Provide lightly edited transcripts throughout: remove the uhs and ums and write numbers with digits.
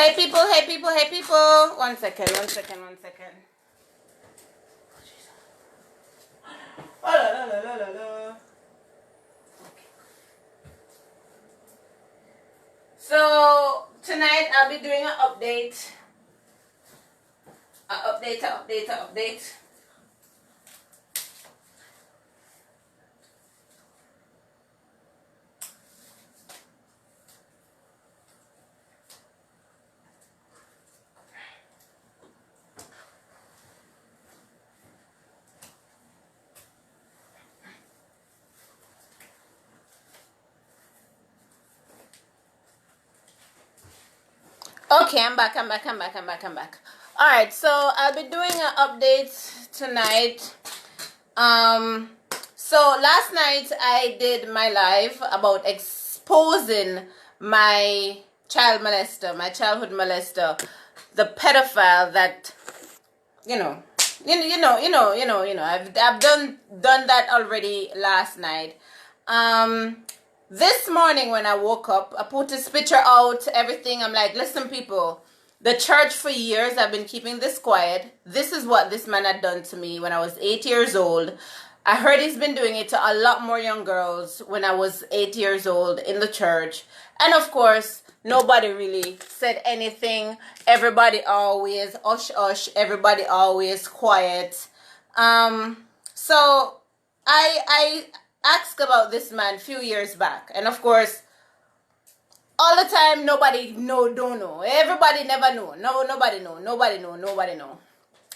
Hey people, hey people, hey people. One second. Oh, la. So tonight I'll be doing an update. Update. Okay, I'm back. All right, so I'll be doing an update tonight. So last night I did my live about exposing my childhood molester, the pedophile that I've done that already last night. This morning when I woke up, I put his picture out, everything. I'm like, listen, people, the church for years, I've been keeping this quiet. This is what this man had done to me when I was 8 years old. I heard he's been doing it to a lot more young girls when I was 8 years old in the church. And of course, nobody really said anything. Everybody always hush. Everybody always quiet. So I asked about this man a few years back, and of course, all the time nobody don't know. Everybody never know. Nobody know.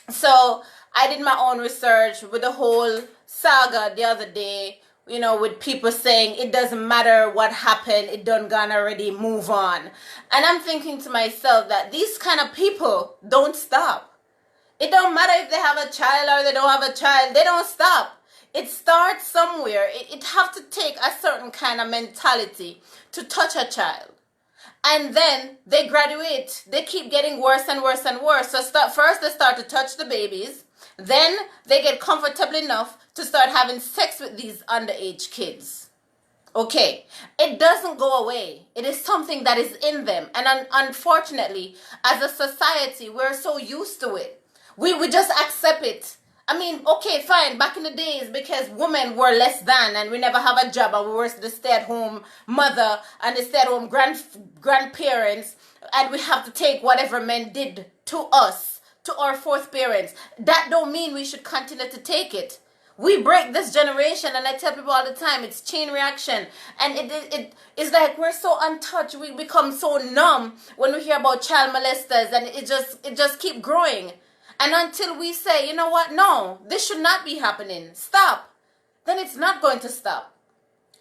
So I did my own research with the whole saga the other day, with people saying it doesn't matter what happened, it done gone already, move on. And I'm thinking to myself that these kind of people don't stop. It don't matter if they have a child or they don't have a child, they don't stop. It starts somewhere. It have to take a certain kind of mentality to touch a child. And then they graduate. They keep getting worse and worse and worse. So first they start to touch the babies. Then they get comfortable enough to start having sex with these underage kids. Okay, it doesn't go away. It is something that is in them. And unfortunately, as a society, we're so used to it. We just accept it. I mean, okay, fine, back in the days, because women were less than and we never have a job and we were the stay-at-home mother and the stay-at-home grandparents, and we have to take whatever men did to us, to our fourth parents. That don't mean we should continue to take it. We break this generation, and I tell people all the time, it's chain reaction. And it's like we're so untouched, we become so numb when we hear about child molesters, and it just keep growing. And until we say, you know what, no, this should not be happening, stop, then it's not going to stop.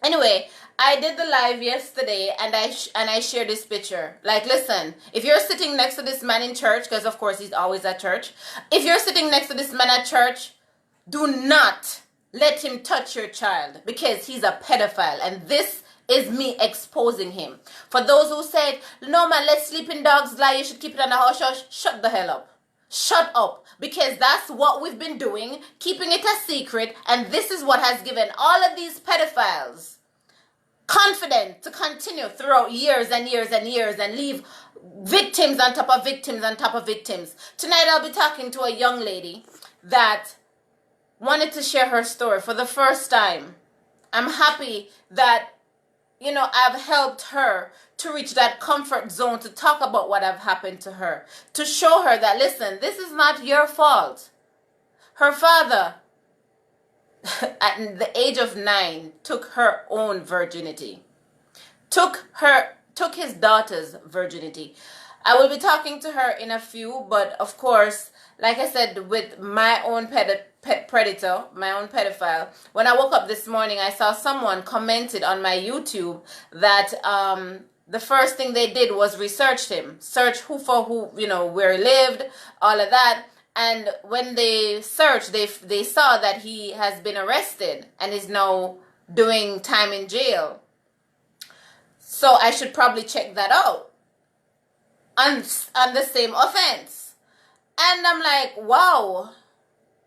Anyway, I did the live yesterday, and I shared this picture. Like, listen, if you're sitting next to this man in church, because of course he's always at church, if you're sitting next to this man at church, do not let him touch your child, because he's a pedophile, and this is me exposing him. For those who said, no man, let sleeping dogs lie, you should keep it on the hush hush, shut the hell up. Shut up, because that's what we've been doing, keeping it a secret, and this is what has given all of these pedophiles confidence to continue throughout years and years and years and leave victims on top of victims on top of victims. Tonight I'll be talking to a young lady that wanted to share her story for the first time. I'm happy that I've helped her to reach that comfort zone to talk about what have happened to her, to show her that, listen, this is not your fault. Her father, at the age of 9, took her own virginity, took his daughter's virginity. I will be talking to her in a few, but of course, like I said, with my own predator, my own pedophile, when I woke up this morning, I saw someone commented on my YouTube that the first thing they did was research him, search who, where he lived, all of that. And when they searched, they saw that he has been arrested and is now doing time in jail. So I should probably check that out on the same offense. And I'm like, wow,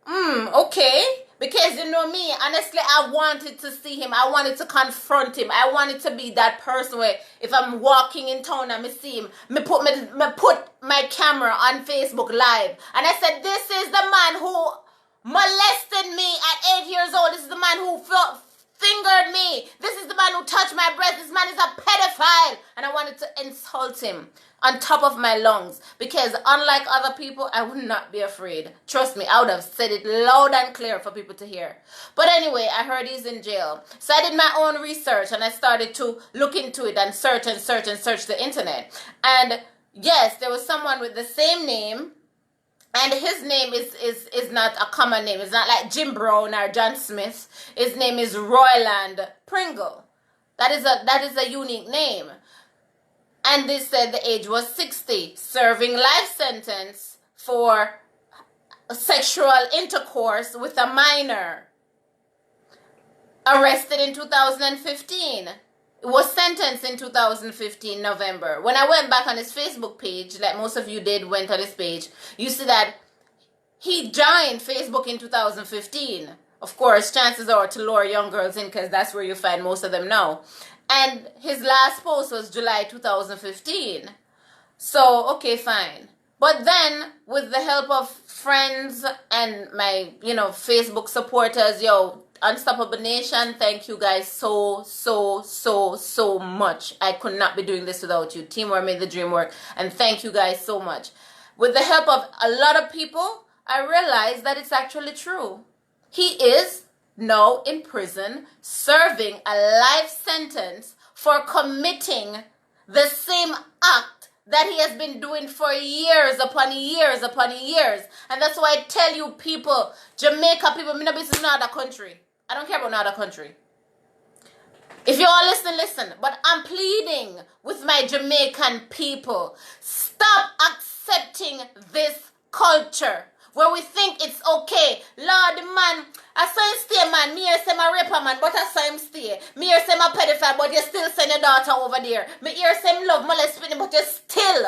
okay, Because you know me, honestly, I wanted to see him. I wanted to confront him. I wanted to be that person where if I'm walking in town and I see him, me put my camera on Facebook Live. And I said, this is the man who molested me at 8 years old. This is the man who fingered me. This is the man who touched my breast. This man is a pedophile. And I wanted to insult him on top of my lungs, because unlike other people, I would not be afraid. Trust me, I would have said it loud and clear for people to hear. But anyway, I heard he's in jail. So I did my own research and I started to look into it and search the internet. And yes, there was someone with the same name, and his name is not a common name. It's not like Jim Brown or John Smith. His name is Royland Pringle. That is a unique name. And they said the age was 60, serving life sentence for sexual intercourse with a minor. Arrested in 2015. It was sentenced in 2015, November. When I went back on his Facebook page, like most of you did, went on his page, you see that he joined Facebook in 2015. Of course, chances are to lure young girls in, because that's where you find most of them now. And his last post was July 2015. So, okay, fine. But then, with the help of friends and my, Facebook supporters, Unstoppable Nation, thank you guys so much. I could not be doing this without you. Teamwork made the dream work. And thank you guys so much. With the help of a lot of people, I realized that it's actually true. He is now in prison, serving a life sentence for committing the same act that he has been doing for years upon years upon years. And that's why I tell you people, Jamaica people, me no business in another country. I don't care about another country. If you all listen. But I'm pleading with my Jamaican people, stop accepting this culture where we think it's okay. Lord, man, I saw him stay, man. Me here say my raper, man, but I saw him stay. Me here say my pedophile, but you still send your daughter over there. Me here say him love molesting, but you still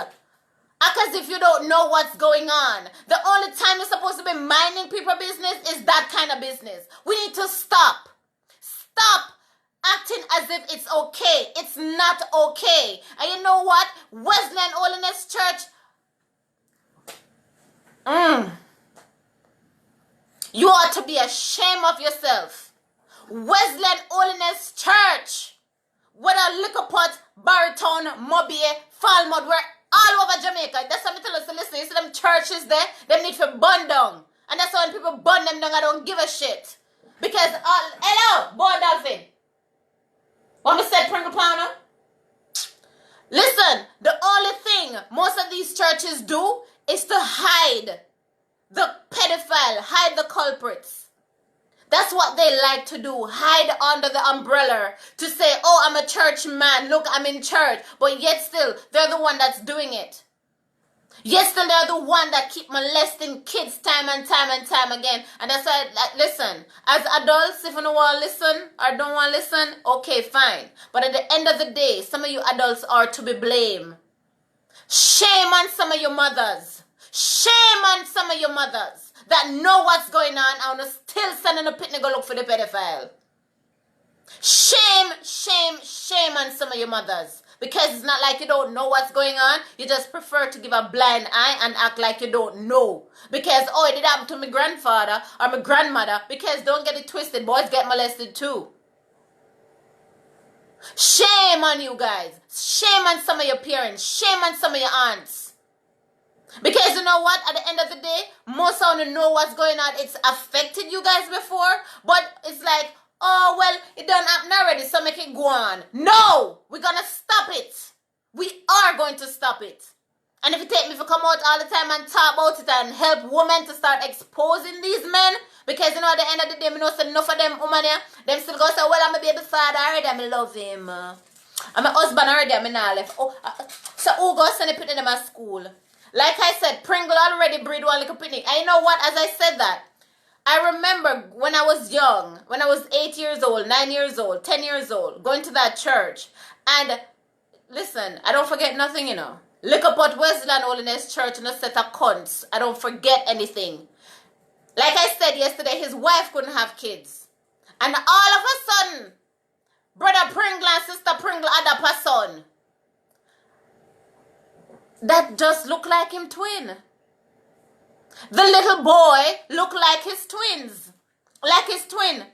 act as if you don't know what's going on. The only time you're supposed to be minding people's business is that kind of business. We need to stop. Stop acting as if it's okay. It's not okay. And you know what? Wesleyan Holiness Church, you ought to be ashamed of yourself. Wesleyan Holiness Church, whether Liquorport, Barrytown, Mobile, Falmouth, we're all over Jamaica. That's what I tell us to listen. You see them churches there, they need to burn down. And that's why when people burn them down, I don't give a shit. Because, hello, boy dolphin. Want me to say Pringle Pounder? Listen, the only thing most of these churches do is to hide the pedophile, hide the culprits. That's what they like to do. Hide under the umbrella to say, oh, I'm a church man. Look, I'm in church. But yet still, they're the one that's doing it. Yet still, they're the one that keep molesting kids time and time again. And that's why, listen, as adults, if you don't want to listen or don't want to listen, okay, fine. But at the end of the day, some of you adults are to be blamed. Shame on some of your mothers. Shame on some of your mothers that know what's going on and are still sending a picnic go look for the pedophile. Shame on some of your mothers. Because it's not like you don't know what's going on. You just prefer to give a blind eye and act like you don't know. Because, oh, it did happen to my grandfather or my grandmother. Because don't get it twisted, boys get molested too. Shame on you guys. Shame on some of your parents. Shame on some of your aunts. Because you know what? At the end of the day, most of you know what's going on. It's affected you guys before. But it's like, oh, well, it done happen already, so make it go on. No! We're going to stop it. We are going to stop it. And if you take me to come out all the time and talk about it and help women to start exposing these men, because, you know, at the end of the day, I know so enough of them women here, them still go say, well, I'm a baby father already, I love him. I'm a husband already, I'm not left. Oh, so who goes and put them at school? Like I said, Pringle already breed one little picnic. And you know what? As I said that, I remember when I was young, when I was 8 years old, 9 years old, 10 years old, going to that church. And listen, I don't forget nothing, you know. Liquorport Wesleyan Holiness Church and a set of cunts. I don't forget anything. Like I said yesterday, his wife couldn't have kids. And all of a sudden, Brother Pringle and Sister Pringle had a son that just looked like him twin. The little boy looked like his twins. Like his twin.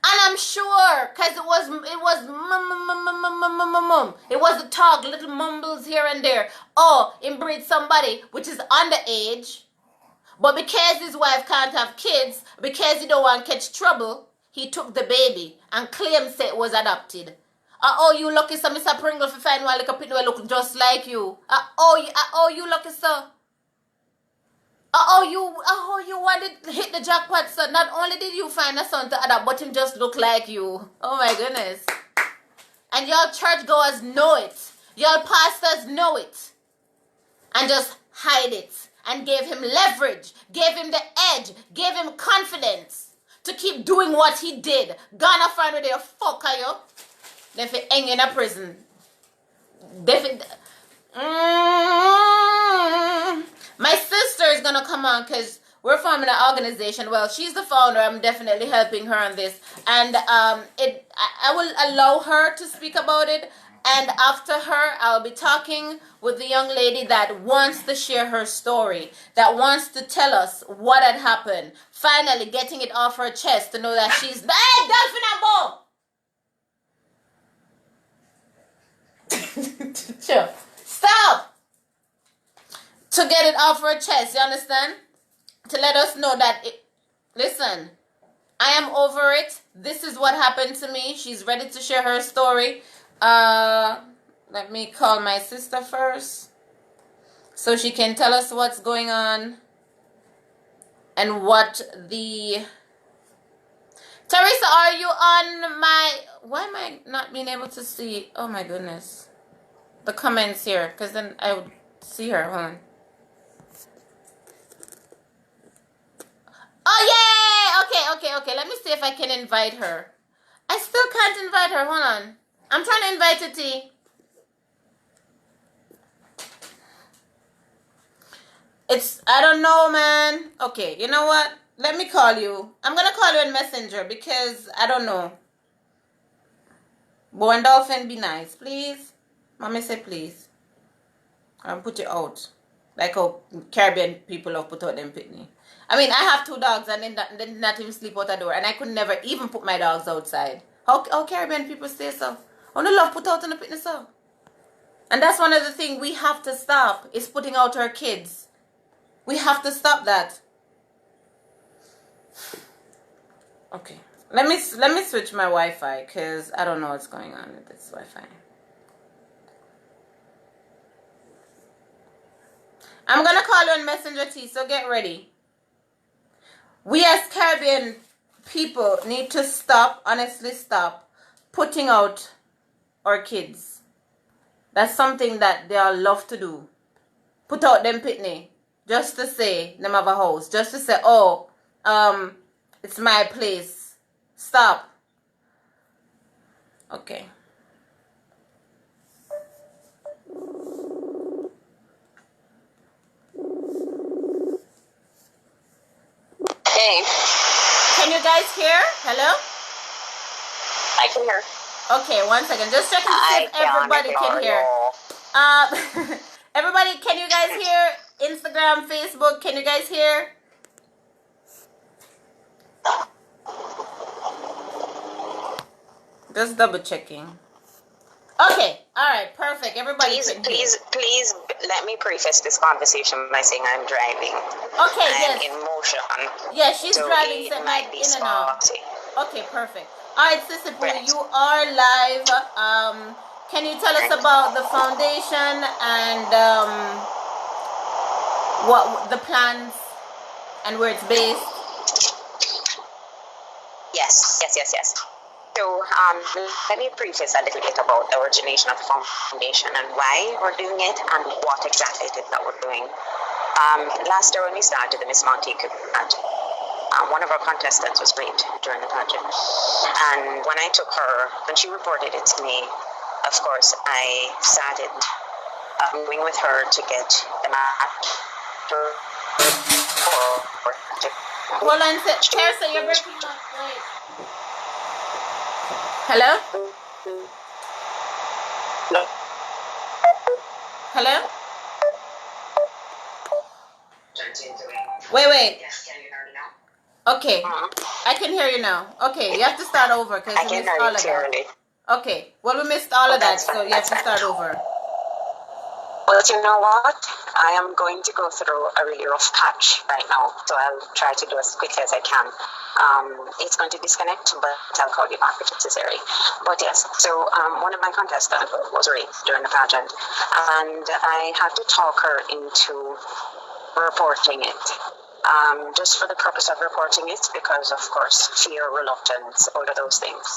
And I'm sure, because it was it was a talk, little mumbles here and there. Oh, inbreed somebody which is underage. But because his wife can't have kids, because he don't want to catch trouble, he took the baby and claims it was adopted. Oh, you lucky sir, Mr. Pringle, for find one little pit look just like you. You lucky sir. You wanted to hit the jackpot, sir. Not only did you find a son to adopt, but him just look like you. Oh my goodness. And y'all churchgoers know it. Y'all pastors know it. And just hide it. And gave him leverage. Gave him the edge. Gave him confidence. To keep doing what he did. Gonna find where they fuck are you. They fi hang in a prison. They fi... My sister is gonna come on because we're forming an organization. Well, she's the founder. I'm definitely helping her on this, and I will allow her to speak about it. And after her, I'll be talking with the young lady that wants to share her story, that wants to tell us what had happened. Finally, getting it off her chest to know that she's hey, Dolphin and Bo. Sure. Stop. To get it off her chest, you understand? To let us know that, listen, I am over it. This is what happened to me. She's ready to share her story. Let me call my sister first so she can tell us what's going on and what the... Teresa, are you on my... Why am I not being able to see? Oh my goodness. The comments here, because then I would see her. Hold on. Oh, yay! Okay. Let me see if I can invite her. I still can't invite her. Hold on. I'm trying to invite her, T. I don't know, man. Okay, you know what? Let me call you. I'm going to call you on Messenger because I don't know. Bo and Dolphin, be nice, please. Mommy say please. I'll put you out. Like how Caribbean people have put out them pitney. I mean, I have 2 dogs and then not even sleep out the door. And I could never even put my dogs outside. How Caribbean people say so? Oh, no love put out in the pitney so. And that's one of the things we have to stop is putting out our kids. We have to stop that. Okay. Let me switch my Wi-Fi because I don't know what's going on with this Wi-Fi. I'm going to call you on Messenger T, so get ready. We as Caribbean people need to stop, honestly stop, putting out our kids. That's something that they all love to do. Put out them pitney. Just to say, them have a house. Just to say, oh, it's my place. Stop. Okay. Hey. Can you guys hear? Hello? I can hear. Okay, one second. Just checking to see if everybody can hear. Everybody, can you guys hear? Instagram, Facebook, can you guys hear? Just double checking. Okay, all right, perfect. Everybody, please let me preface this conversation by saying I'm driving. Okay, I'm in motion. Yeah, she's so driving. It might be in and out. spotty. Okay, perfect. All right, Sister Pooh, you are live. Can you tell us about the foundation and what the plans and where it's based? Yes. So let me preface a little bit about the origination of the foundation and why we're doing it and what exactly it is that we're doing. Last year when we started the Miss Montique pageant, one of our contestants was raped during the pageant. And when I took her, when she reported it to me, of course, I started going with her to get the match Hold on, Teresa, you're breaking up. Wait. Hello? Hello? Wait. Yes, can you hear me now? Okay, I can hear you now. Okay, you have to start over because I we can missed hear all you of that. clearly. Okay, well, we missed all of that, That's so fine. you have That's to fine. start over. Well, you know what? I am going to go through a really rough patch right now, so I'll try to do as quickly as I can. It's going to disconnect, but I'll call you back if necessary. But yes, so one of my contestants was raped during the pageant, and I had to talk her into reporting it. Just for the purpose of reporting it, because of course fear, reluctance, all of those things.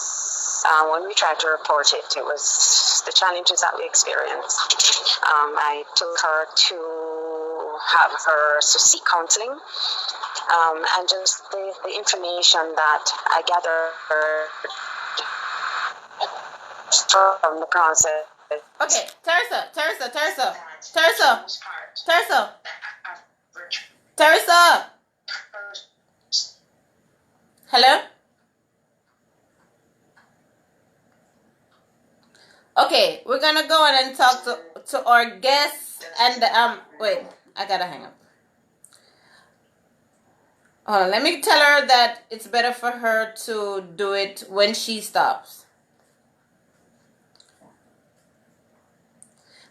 When we tried to report it, it was the challenges that we experienced. I took her to have her to seek counseling, and just the information that I gathered from the process. Okay, Teresa. Hello? Okay, we're gonna go on and talk to our guests and wait, I gotta hang up. Hold on, let me tell her that it's better for her to do it when she stops.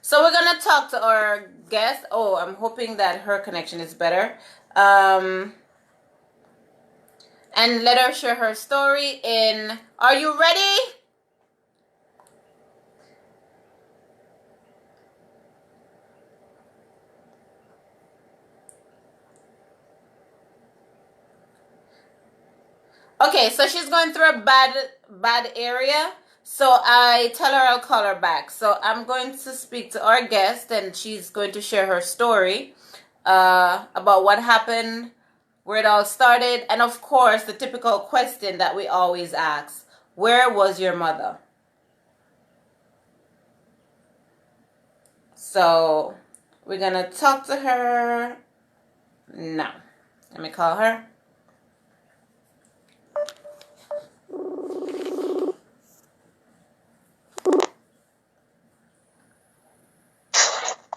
So we're gonna talk to our guest. Oh, I'm hoping that her connection is better. And let her share her story in. Are you ready? Okay, so she's going through a bad area. So I tell her I'll call her back. So I'm going to speak to our guest, and she's going to share her story about what happened, where it all started, and of course the typical question that we always ask: where was your mother? So we're gonna talk to her now. Let me call her.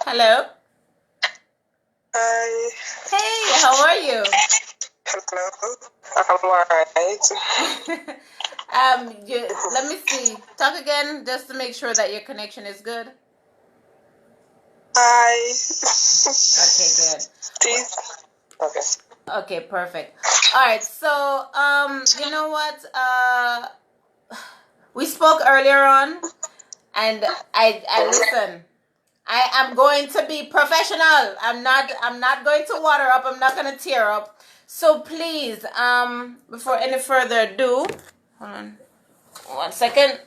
Hello. Hi. Hey, how are you? Hello. I'm alright. Let me see. Talk again just to make sure that your connection is good. Hi. Okay, good. Teeze. Okay. Okay, perfect. All right. So, you know what? We spoke earlier on, and I listen. I am going to be professional. I'm not going to water up. I'm not going to tear up. So please, before any further ado, hold on 1 second.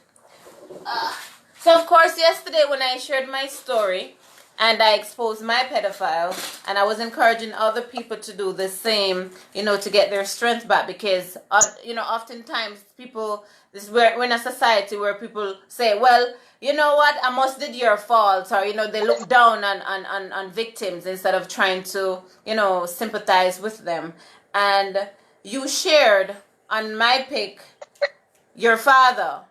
So of course, yesterday when I shared my story and I exposed my pedophile, and I was encouraging other people to do the same, to get their strength back, because oftentimes people, we're in a society where people say, well, you know what, I must did your fault, or they look down on victims instead of trying to sympathize with them. And you shared on my pic your father,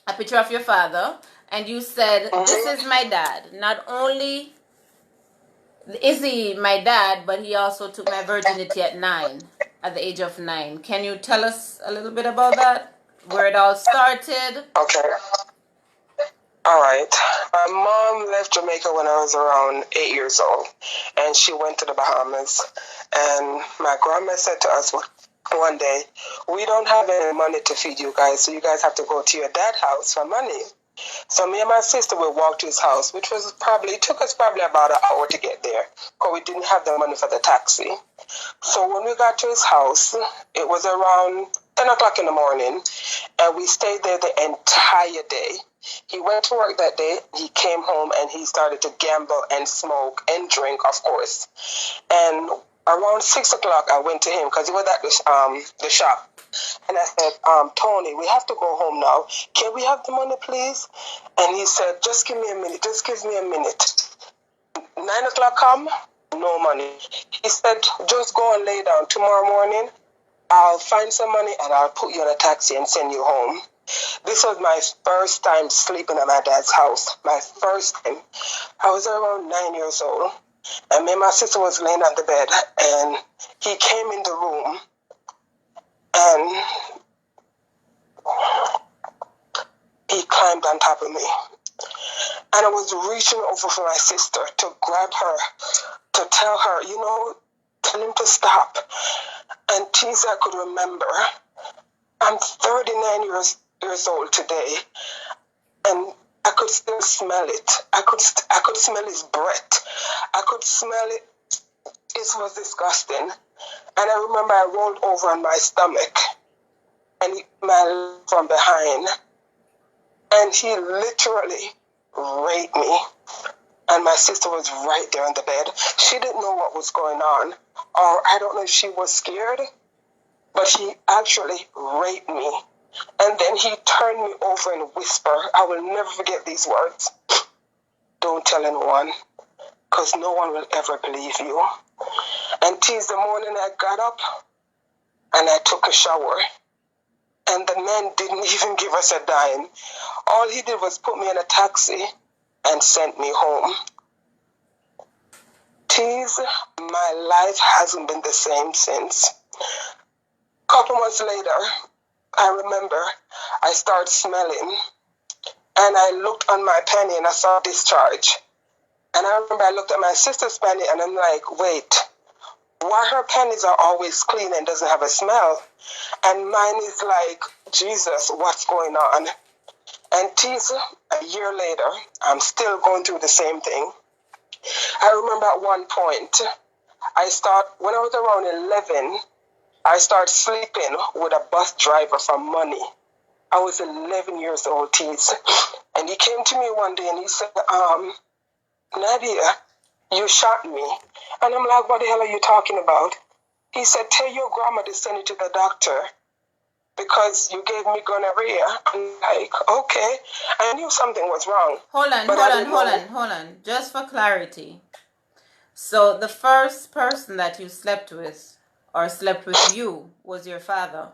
a picture of your father, and you said, this is my dad. Not only is he my dad, but he also took my virginity at the age of 9. Can you tell us a little bit about that? Where it all started? Okay. Alright. My mom left Jamaica when I was around 8 years old, and she went to the Bahamas. And my grandma said to us one day, we don't have any money to feed you guys, so you guys have to go to your dad's house for money. So me and my sister would walk to his house, which took us probably about an hour to get there, because we didn't have the money for the taxi. So when we got to his house, it was around 10 o'clock in the morning, and we stayed there the entire day. He went to work that day, he came home, and he started to gamble and smoke and drink, of course. And around 6 o'clock, I went to him, because he was at the shop. And I said, Tony, we have to go home now. Can we have the money, please? And he said, just give me a minute. 9 o'clock come, no money. He said, just go and lay down. Tomorrow morning, I'll find some money and I'll put you in a taxi and send you home. This was my first time sleeping at my dad's house. My first time. I was around 9 years old. And me and my sister was laying on the bed. And he came in the room. And he climbed on top of me. And I was reaching over for my sister to grab her, to tell her, tell him to stop. And Teeze, I could remember, I'm 39 years old today, and I could still smell it. I could smell his breath. I could smell it. It was disgusting. And I remember I rolled over on my stomach, and my leg from behind, and he literally raped me. And my sister was right there in the bed. She didn't know what was going on, or I don't know if she was scared, but he actually raped me. And then he turned me over and whispered, I will never forget these words. Don't tell anyone, because no one will ever believe you. And Teeze, the morning I got up and I took a shower, and the man didn't even give us a dime. All he did was put me in a taxi and sent me home. Teeze, my life hasn't been the same since. A couple months later, I remember I started smelling, and I looked on my penny and I saw discharge. And I remember I looked at my sister's penny and I'm like, wait, why her pennies are always clean and doesn't have a smell? And mine is like, Jesus, what's going on? And Teeze, a year later, I'm still going through the same thing. I remember at one point, when I was around 11, I started sleeping with a bus driver for money. I was 11 years old, Teeze. And he came to me one day and he said, Nadia, you shot me. And I'm like, what the hell are you talking about? He said, tell your grandma to send you to the doctor because you gave me gonorrhea. I'm like, okay. I knew something was wrong. Hold on. Just for clarity. So the first person that you slept with or slept with you was your father?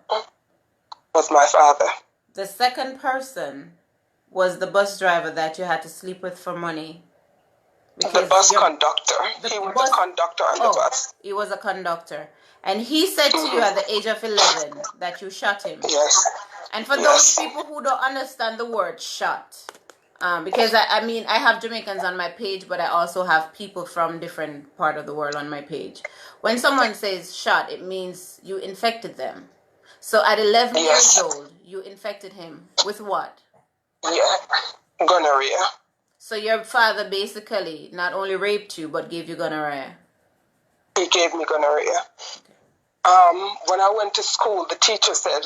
Was my father. The second person was the bus driver that you had to sleep with for money? The bus conductor. He was a conductor on the bus. He was a conductor. And he said to you at the age of 11 that you shot him. Yes. And for those people who don't understand the word shot, because I have Jamaicans on my page, but I also have people from different part of the world on my page. When someone says shot, it means you infected them. So at 11 years old, you infected him with what? Yeah, gonorrhea. So your father basically not only raped you, but gave you gonorrhea. He gave me gonorrhea. When I went to school, the teacher said,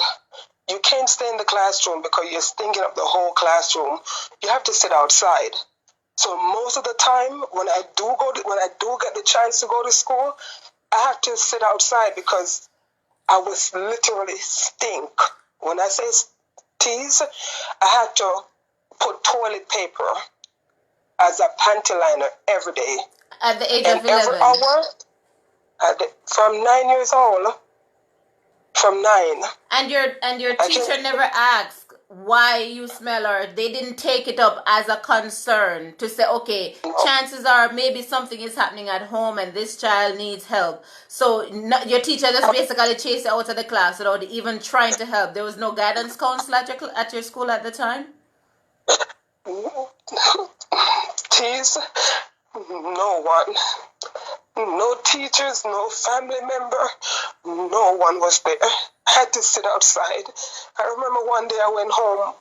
you can't stay in the classroom because you're stinking up the whole classroom. You have to sit outside. So most of the time, when I do get the chance to go to school, I have to sit outside because I was literally stink. When I say Teeze, I had to put toilet paper as a panty liner every day. At the age of 11? Every hour, from 9 years old. From 9. And your teacher never asked why you smell, or they didn't take it up as a concern to say, okay, chances are maybe something is happening at home and this child needs help. So your teacher just basically chased you out of the class without even trying to help. There was no guidance counselor at your school at the time? Teeze, no one. No teachers, no family member, no one was there. I had to sit outside. I remember one day I went home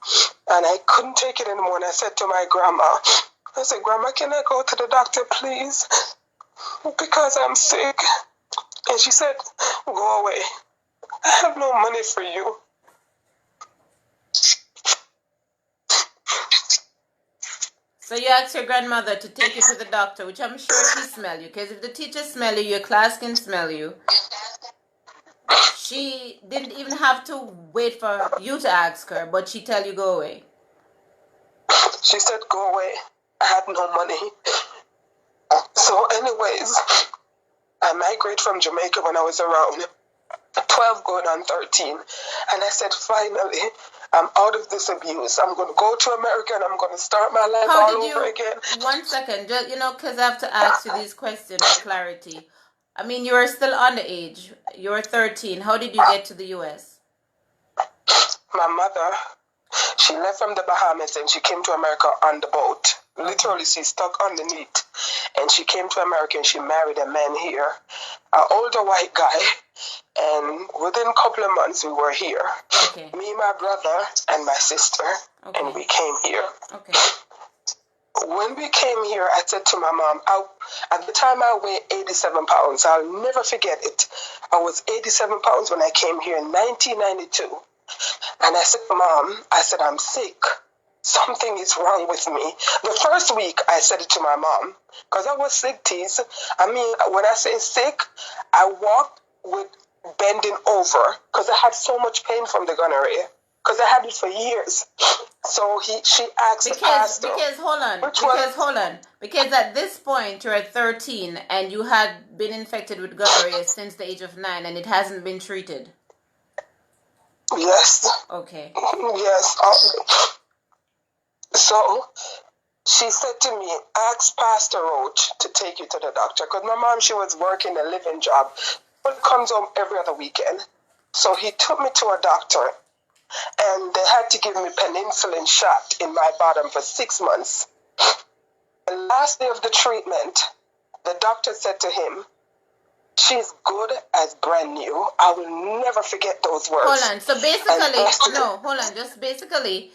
and I couldn't take it anymore, and I said to my grandma, I said, Grandma, can I go to the doctor, please? Because I'm sick. And she said, go away. I have no money for you. So you asked your grandmother to take you to the doctor, which I'm sure she smell you. Because if the teacher smell you, your class can smell you. She didn't even have to wait for you to ask her, but she tell you go away. She said go away. I had no money. So anyways, I migrated from Jamaica when I was around 12 going on 13. And I said, finally, I'm out of this abuse. I'm going to go to America and I'm going to start my life all over again. 1 second, just, because I have to ask you these questions for clarity. I mean, you are still underage. You're 13. How did you get to the U.S.? My mother, she left from the Bahamas and she came to America on the boat. Literally, she's stuck underneath. And she came to America and she married a man here, an older white guy. And within a couple of months, we were here. Okay. Me, my brother, and my sister. Okay. And we came here. Okay. When we came here, I said to my mom, at the time I weighed 87 pounds. I'll never forget it. I was 87 pounds when I came here in 1992. And I said to Mom, I said, I'm sick. Something is wrong with me. The first week, I said it to my mom, because I was sick, Teeze. I mean, when I say sick, I walked with bending over, because I had so much pain from the gonorrhea, because I had it for years. So she asked the pastor. Because at this point, you're at 13, and you had been infected with gonorrhea since the age of 9, and it hasn't been treated. Yes. Okay. Yes. So she said to me, ask Pastor Roach to take you to the doctor. Because my mom, she was working a living job. But comes home every other weekend. So he took me to a doctor. And they had to give me penicillin shot in my bottom for 6 months. The last day of the treatment, the doctor said to him, she's good as brand new. I will never forget those words. Hold on. So basically,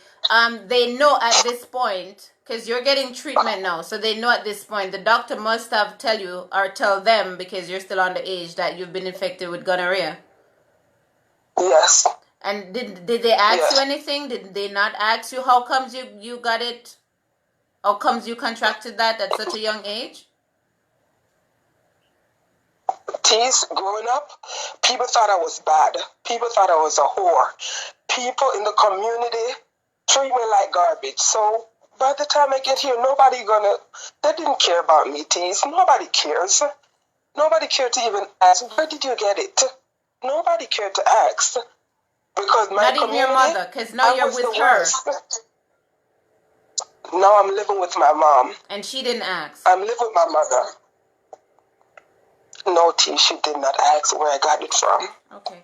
they know at this point, because you're getting treatment now, so they know at this point, the doctor must have tell them, because you're still underage, that you've been infected with gonorrhea. Yes. And did they ask you anything? Did they not ask you how comes you got it? How comes you contracted that at such a young age? Teeze, growing up, people thought I was bad. People thought I was a whore. People in the community treat me like garbage. So by the time I get here, they didn't care about me, Teeze. Nobody cares. Nobody cared to even ask, where did you get it? Nobody cared to ask. Because my not even your mother, because now you're with her. Now I'm living with my mom. And she didn't ask. I'm living with my mother. No, T, she did not ask where I got it from. Okay.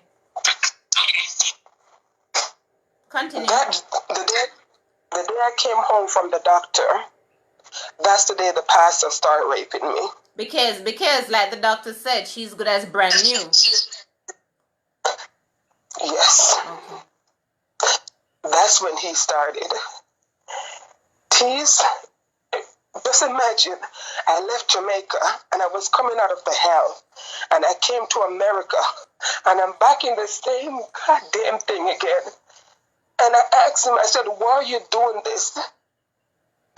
Continue. The day I came home from the doctor, that's the day the pastor started raping me. Because like the doctor said, she's good as brand new. Yes. Okay. That's when he started. Teeze, just imagine, I left Jamaica and I was coming out of the hell and I came to America and I'm back in the same goddamn thing again. And I asked him, I said, why are you doing this?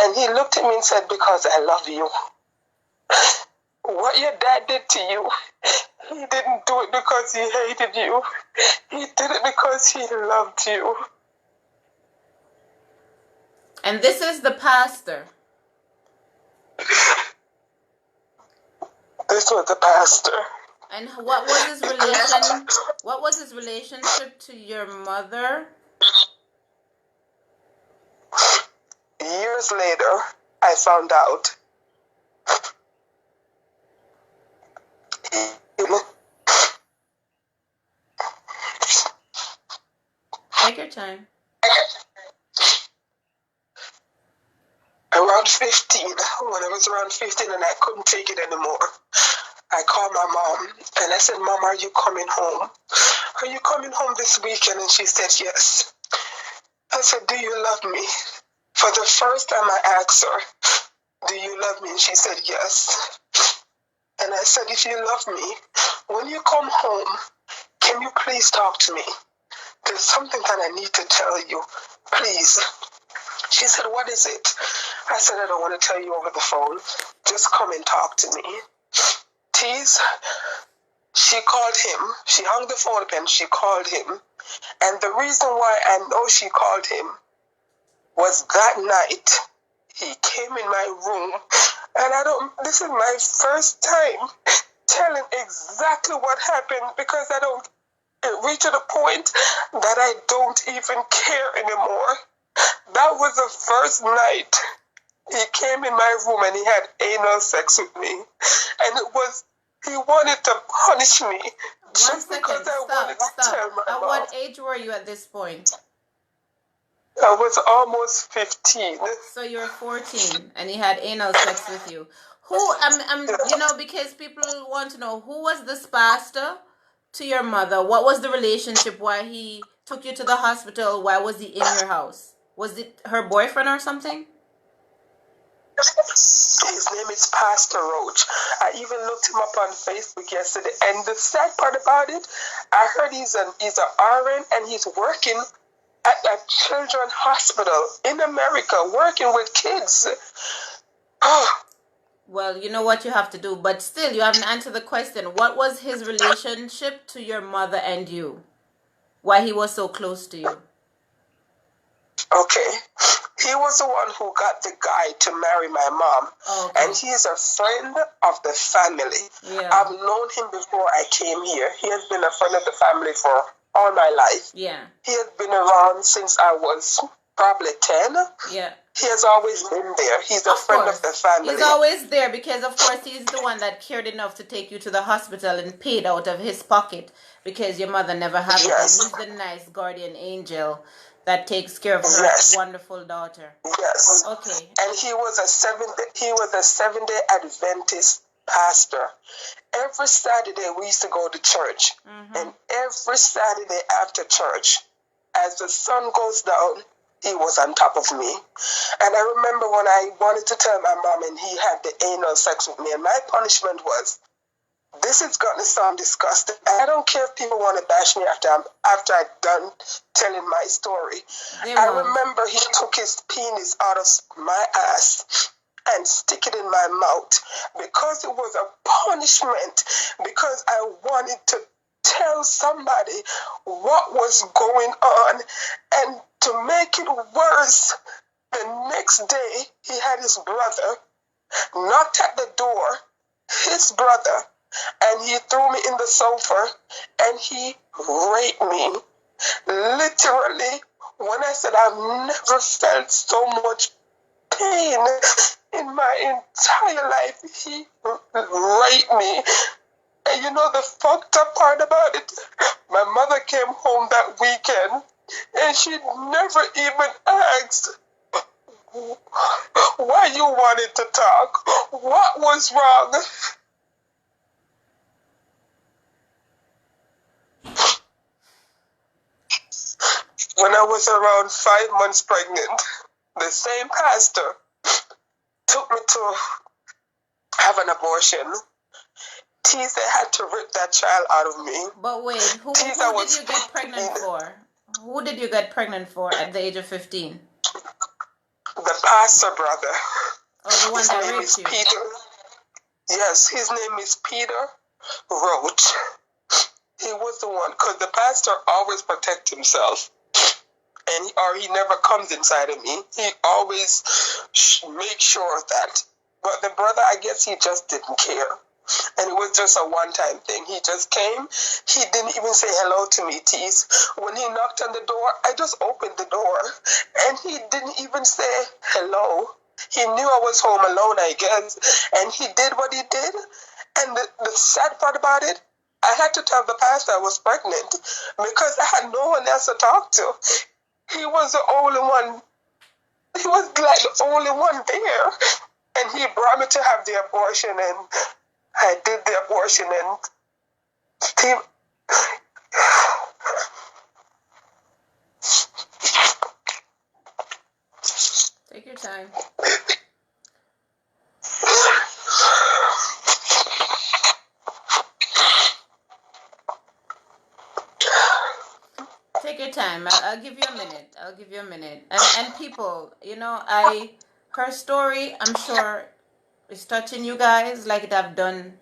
And he looked at me and said, because I love you. What your dad did to you, he didn't do it because he hated you. He did it because he loved you. And this is the pastor. This was the pastor. And what was his relation? What was his relationship to your mother? Years later, I found out. Take your time. Around 15, when I was around 15 and I couldn't take it anymore, I called my mom and I said, Mom, are you coming home? Are you coming home this weekend? And she said, yes. I said, do you love me? For the first time I asked her, do you love me? And she said, yes. And I said, if you love me, when you come home, can you please talk to me? There's something that I need to tell you. Please. She said, what is it? I said, I don't want to tell you over the phone. Just come and talk to me. Teeze, she called him. She hung the phone up and she called him. And the reason why I know she called him was that night he came in my room. And this is my first time tell him exactly what happened because I don't reach to the point that I don't even care anymore. That was the first night he came in my room and he had anal sex with me. And he wanted to punish me just because I wanted to tell my At mom. what age were you at this point? I was almost 15. So you're 14 and he had anal sex with you. Because people want to know, who was this pastor to your mother? What was the relationship? Why he took you to the hospital? Why was he in your house? Was it her boyfriend or something? His name is Pastor Roach. I even looked him up on Facebook yesterday. And the sad part about it, I heard he's an RN and he's working at a children's hospital in America, working with kids. Oh. Well, you know what you have to do, but still, you haven't answered the question. What was his relationship to your mother and you? Why he was so close to you? Okay. He was the one who got the guy to marry my mom. Okay. And he's a friend of the family. Yeah. I've known him before I came here. He has been a friend of the family for all my life. Yeah. He has been around since I was probably 10. Yeah. He has always been there. He's a friend of the family. He's always there because, of course, he's the one that cared enough to take you to the hospital and paid out of his pocket because your mother never had it. Yes. He's the nice guardian angel that takes care of her wonderful daughter. Yes. Okay. And he was a Seventh-day Adventist pastor. Every Saturday we used to go to church. Mm-hmm. And every Saturday after church, as the sun goes down, he was on top of me. And I remember when I wanted to tell my mom and he had the anal sex with me, and my punishment was, this is going to sound disgusting. I don't care if people want to bash me after I'm done telling my story. I remember he took his penis out of my ass and stick it in my mouth because it was a punishment, because I wanted to tell somebody what was going on. And to make it worse, the next day he had his brother knocked at the door, his brother, and he threw me in the sofa and he raped me. Literally, when I said I've never felt so much pain in my entire life, he raped me. And you know the fucked up part about it? My mother came home that weekend and she never even asked why you wanted to talk. What was wrong? When I was around 5 months pregnant, the same pastor took me to have an abortion. Teeze had to rip that child out of me. But wait, who did you get pregnant for? Who did you get pregnant for at the age of 15? The pastor brother. Oh, the one that raped you. Peter. Yes, his name is Peter Roach. He was the one, because the pastor always protects himself. Or he never comes inside of me. He always makes sure of that. But the brother, I guess he just didn't care. And it was just a one-time thing. He just came. He didn't even say hello to me, Teeze. When he knocked on the door, I just opened the door. And he didn't even say hello. He knew I was home alone, I guess. And he did what he did. And the sad part about it, I had to tell the pastor I was pregnant because I had no one else to talk to. He was the only one. He was like the only one there. And he brought me to have the abortion, and I did the abortion, and take your time. Take your time. I'll give you a minute. And people, her story, I'm sure, is touching you guys like it have done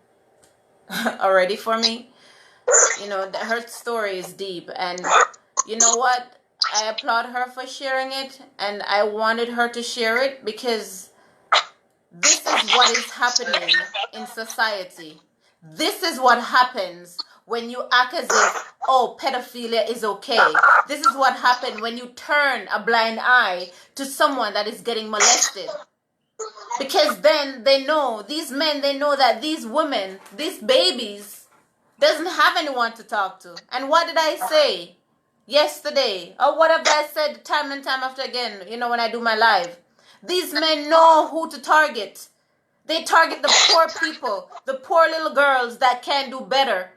already for me. Her story is deep, and you know what? I applaud her for sharing it, and I wanted her to share it because this is what is happening in society. This is what happens when you act as if, oh, pedophilia is okay. This is what happens when you turn a blind eye to someone that is getting molested. Because then they know, these men, they know that these women, these babies, doesn't have anyone to talk to. And what did I say yesterday? Or what have I said time and time after again, when I do my live? These men know who to target. They target the poor people, the poor little girls that can do better.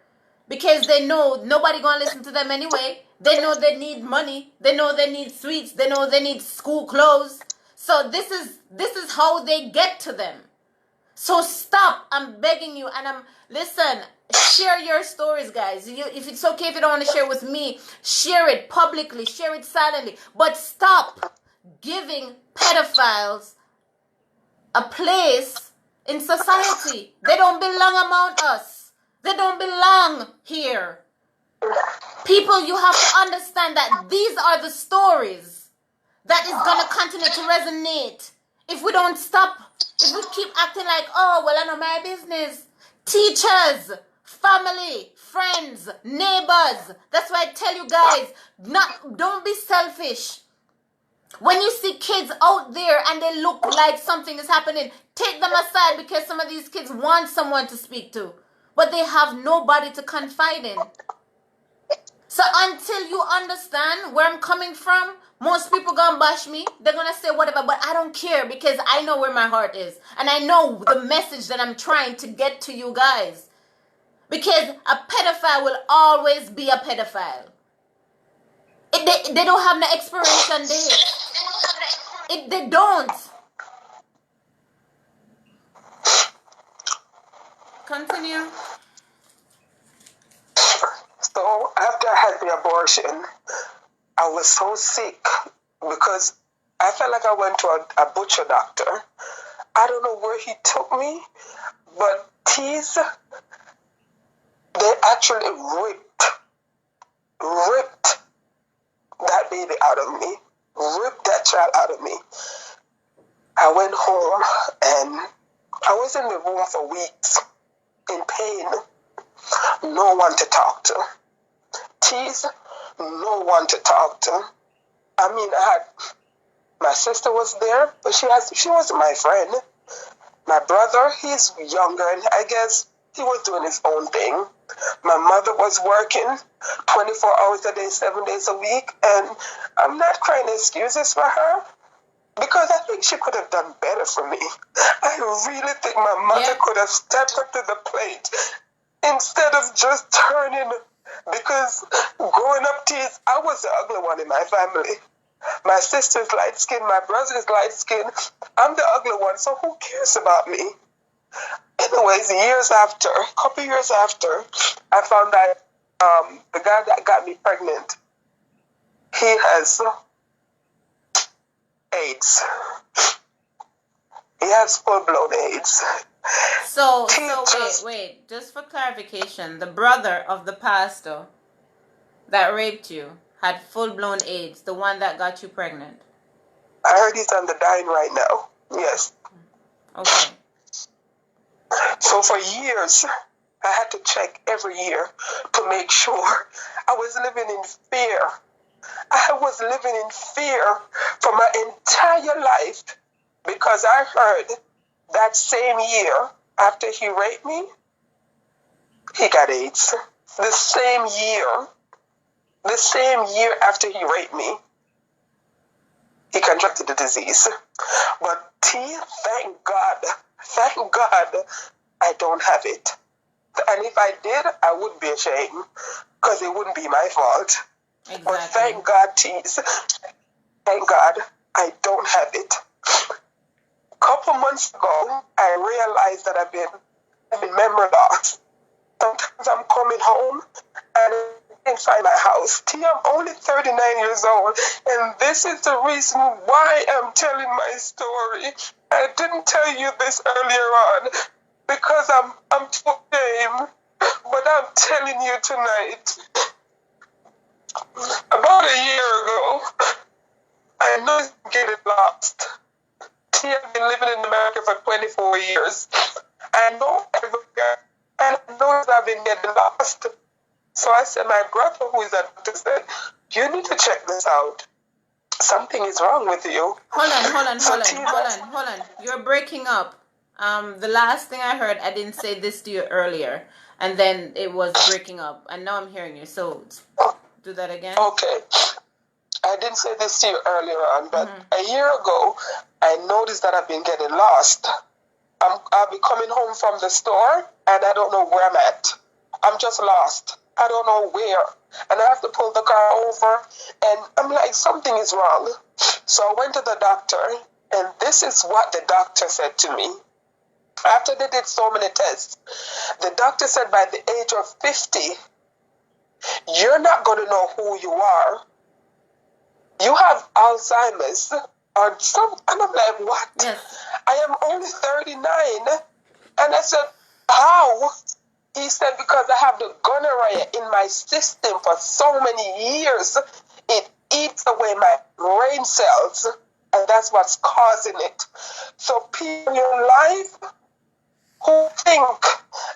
Because they know nobody gonna listen to them anyway. They know they need money. They know they need sweets. They know they need school clothes. So this is how they get to them. So stop. I'm begging you, and listen. Share your stories, guys. If it's okay if you don't want to share with me, share it publicly, share it silently. But stop giving pedophiles a place in society. They don't belong among us. They don't belong here. People, you have to understand that these are the stories that is going to continue to resonate if we don't stop, if we keep acting like, oh, well, I know my business. Teachers, family, friends, neighbors. That's why I tell you guys, don't be selfish. When you see kids out there and they look like something is happening, take them aside, because some of these kids want someone to speak to, but they have nobody to confide in. So until you understand where I'm coming from, most people gonna bash me. They're gonna say whatever, but I don't care, because I know where my heart is. And I know the message that I'm trying to get to you guys. Because a pedophile will always be a pedophile. They don't have no expiration date. They don't. Continue. So after I had the abortion, I was so sick because I felt like I went to a butcher doctor. I don't know where he took me, but Teeze, they actually ripped that baby out of me, ripped that child out of me. I went home and I was in the room for weeks in pain. No one to talk to. Teeze, no one to talk to. I mean, my sister was there, but she wasn't my friend. My brother, he's younger, and I guess he was doing his own thing. My mother was working 24 hours a day, 7 days a week, and I'm not crying excuses for her, because I think she could have done better for me. I really think my mother could have stepped up to the plate instead of just turning, because growing up, Teeze, I was the ugly one in my family. My sister's light-skinned, my brother's light-skinned. I'm the ugly one, so who cares about me? Anyways, a couple years after, I found that the guy that got me pregnant, he has AIDS. He has full-blown AIDS. So wait, just for clarification, the brother of the pastor that raped you had full-blown AIDS, the one that got you pregnant? I heard he's on the dying right now. Yes. Okay. So for years, I had to check every year to make sure. I was living in fear. I was living in fear for my entire life, because I heard that same year after he raped me, he got AIDS. The same year after he raped me, he contracted the disease. But thank God, I don't have it. And if I did, I would be ashamed, because it wouldn't be my fault. Exactly. But thank God, Teeze, thank God, I don't have it. A couple months ago, I realized that I've been having memory loss. Sometimes I'm coming home and inside my house. I'm only 39 years old, and this is the reason why I'm telling my story. I didn't tell you this earlier on because I'm too ashamed, but I'm telling you tonight. About a year ago, I know I'm getting lost. I've been living in America for 24 years. I know every guy And I noticed I've been getting lost. So I said, my brother, who is a doctor, said, you need to check this out. Something is wrong with you. Hold on. You're breaking up. The last thing I heard, I didn't say this to you earlier, and then it was breaking up, and now I'm hearing you. So do that again. Okay. I didn't say this to you earlier on, but a year ago, I noticed that I've been getting lost. I'll be coming home from the store, and I don't know where I'm at. I'm just lost. I don't know where. And I have to pull the car over, and I'm like, something is wrong. So I went to the doctor, and this is what the doctor said to me. After they did so many tests, the doctor said by the age of 50, you're not going to know who you are. You have Alzheimer's or some, and I'm like, what? Yes. I am only 39. And I said, how? He said, because I have the gonorrhea in my system for so many years, it eats away my brain cells, and that's what's causing it. So people in your life who think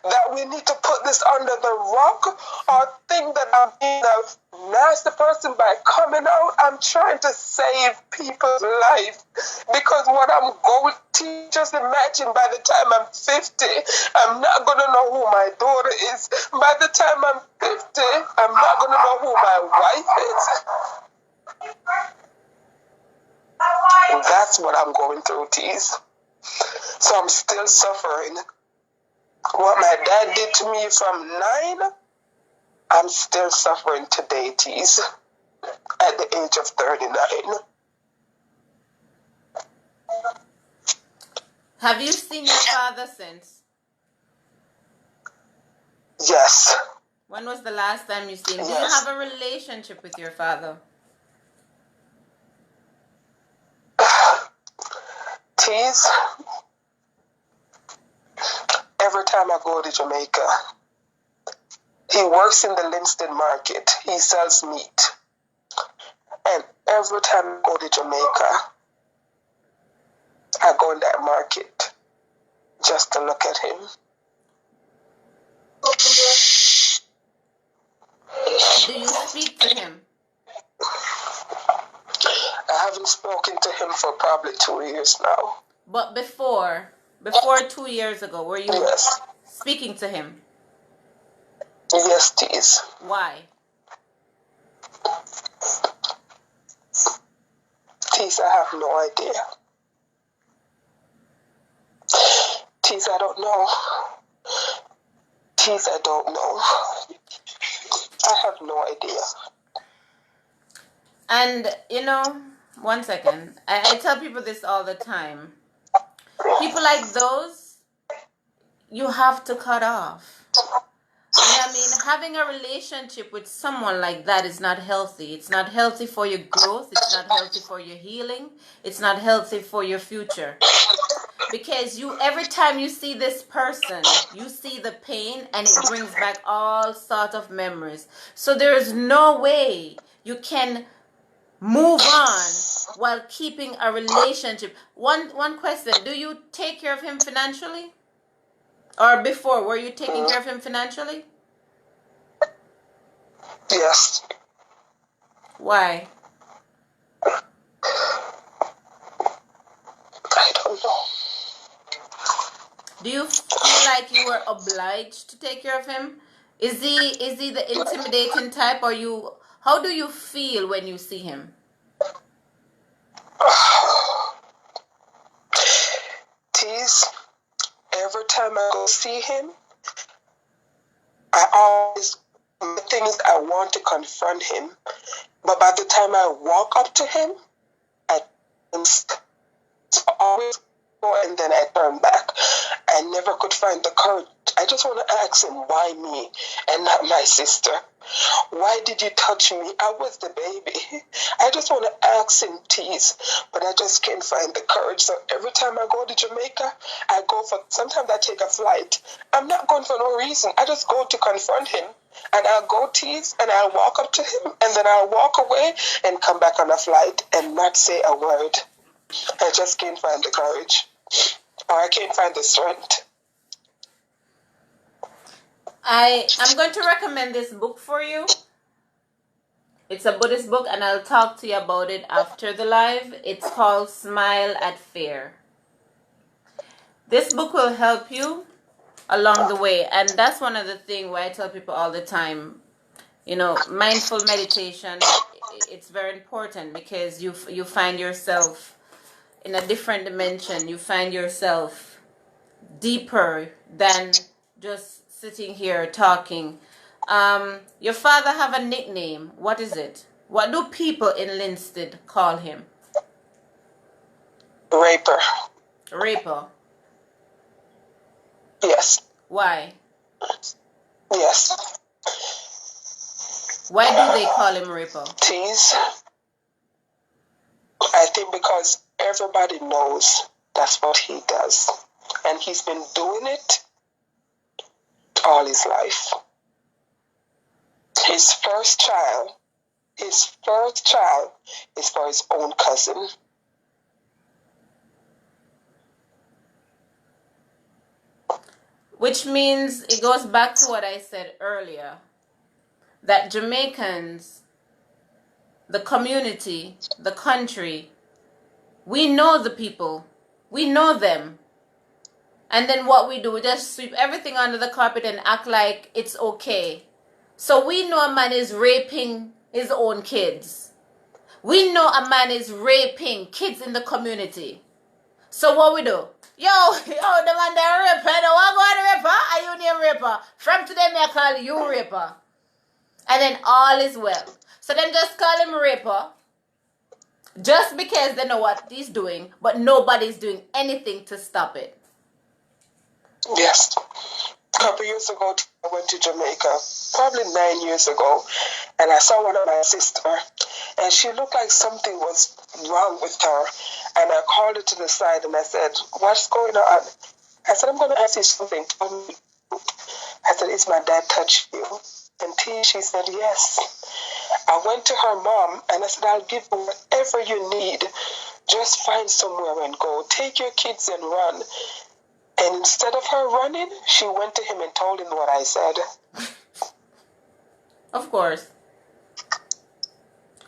that we need to put this under the rug or think that I'm being a nasty person by coming out, I'm trying to save people's life. Because what I'm going to, just imagine by the time I'm 50, I'm not going to know who my daughter is. By the time I'm 50, I'm not going to know who my wife is. That's what I'm going through, Teeze. So I'm still suffering. What my dad did to me from 9, I'm still suffering today, Teeze, at the age of 39. Have you seen your father since? Yes. When was the last time you seen him? Yes. Do you have a relationship with your father? Teeze, every time I go to Jamaica, he works in the Livingston market. He sells meat. And every time I go to Jamaica, I go in that market just to look at him. Do you speak to him? I haven't spoken to him for probably 2 years now. But before 2 years ago, were you speaking to him? Yes, Teeze. Why? Teeze, I have no idea. Teeze, I don't know. Teeze, I don't know. I have no idea. And, you know, one second. I tell people this all the time. People like those, you have to cut off. You know what I mean? Having a relationship with someone like that is not healthy. It's not healthy for your growth. It's not healthy for your healing. It's not healthy for your future. Because every time you see this person, you see the pain, and it brings back all sorts of memories. So there is no way you can move on while keeping a relationship. One question: do you take care of him financially? Or before, were you taking care of him financially? Yes. Why? I don't know. Do you feel like you were obliged to take care of him? Is he the intimidating type, or you? How do you feel when you see him? Teeze, every time I go see him, I always, the thing is, I want to confront him, but by the time I walk up to him, I always go and then I turn back. I never could find the courage. I just want to ask him, why me and not my sister? Why did you touch me? I was the baby. I just want to ask him, Teeze, but I just can't find the courage. So every time I go to Jamaica, sometimes I take a flight. I'm not going for no reason. I just go to confront him. And I'll go, Teeze, and I'll walk up to him, and then I'll walk away and come back on a flight and not say a word. I just can't find the courage. Or I can't find the strength. I'm going to recommend this book for you. It's a Buddhist book, and I'll talk to you about it after the live. It's called Smile at Fear. This book will help you along the way, and that's one of the things where I tell people all the time, mindful meditation, it's very important because you find yourself in a different dimension. You find yourself deeper than just sitting here talking. Your father have a nickname. What is it? What do people in Linstead call him? Raper. Raper. Yes. Why? Yes. Why do they call him Raper? Teeze. I think because everybody knows that's what he does. And he's been doing it all his life. His first child is for his own cousin. Which means it goes back to what I said earlier, that Jamaicans, the community, the country, we know the people, we know them. And then what we do, we just sweep everything under the carpet and act like it's okay. So we know a man is raping his own kids. We know a man is raping kids in the community. So what we do? Yo, the man there rapper. No one go on rapper. Are you name rapper? From today, me I call you rapper. And then all is well. So then just call him rapper. Just because they know what he's doing, but nobody's doing anything to stop it. Yes. A couple years ago, I went to Jamaica, probably 9 years ago, and I saw one of my sister, and she looked like something was wrong with her. And I called her to the side and I said, "What's going on?" I said, "I'm going to ask you something. Tell me." I said, "Is my dad touched you?" And she said, "Yes." I went to her mom and I said, "I'll give you whatever you need. Just find somewhere and go. Take your kids and run." And instead of her running, she went to him and told him what I said. Of course.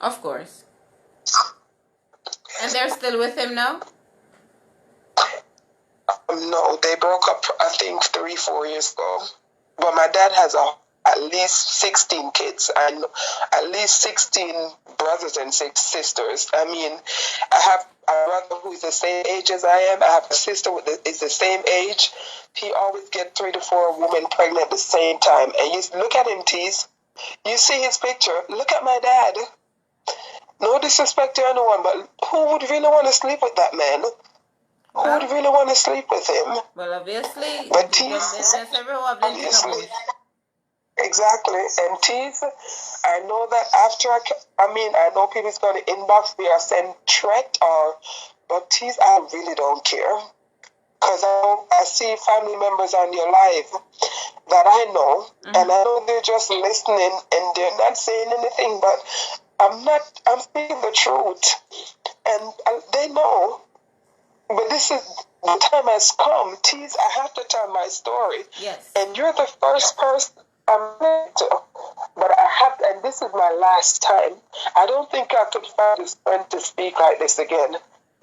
Of course. And they're still with him now? No, they broke up, I think, 3-4 years ago. But my dad has at least 16 kids. I know at least 16 brothers and 6 sisters. I mean, I have a brother who is the same age as I am. I have a sister who is the same age. He always gets 3 to 4 women pregnant at the same time. And you look at him, Teeze. You see his picture. Look at my dad. No disrespect to anyone, but who would really want to sleep with that man? Who would really want to sleep with him? Well, obviously, but Teeze, obviously, exactly. And Teeze, I know that after I know people's going to inbox me or send threat but Teeze, I really don't care. Because I see family members on your live that I know, and I know they're just listening and they're not saying anything, but I'm speaking the truth. And they know. But this is, the time has come. Teeze, I have to tell my story. Yes. And you're the first person I'm going to. But I have, and this is my last time. I don't think I could find a strength to speak like this again.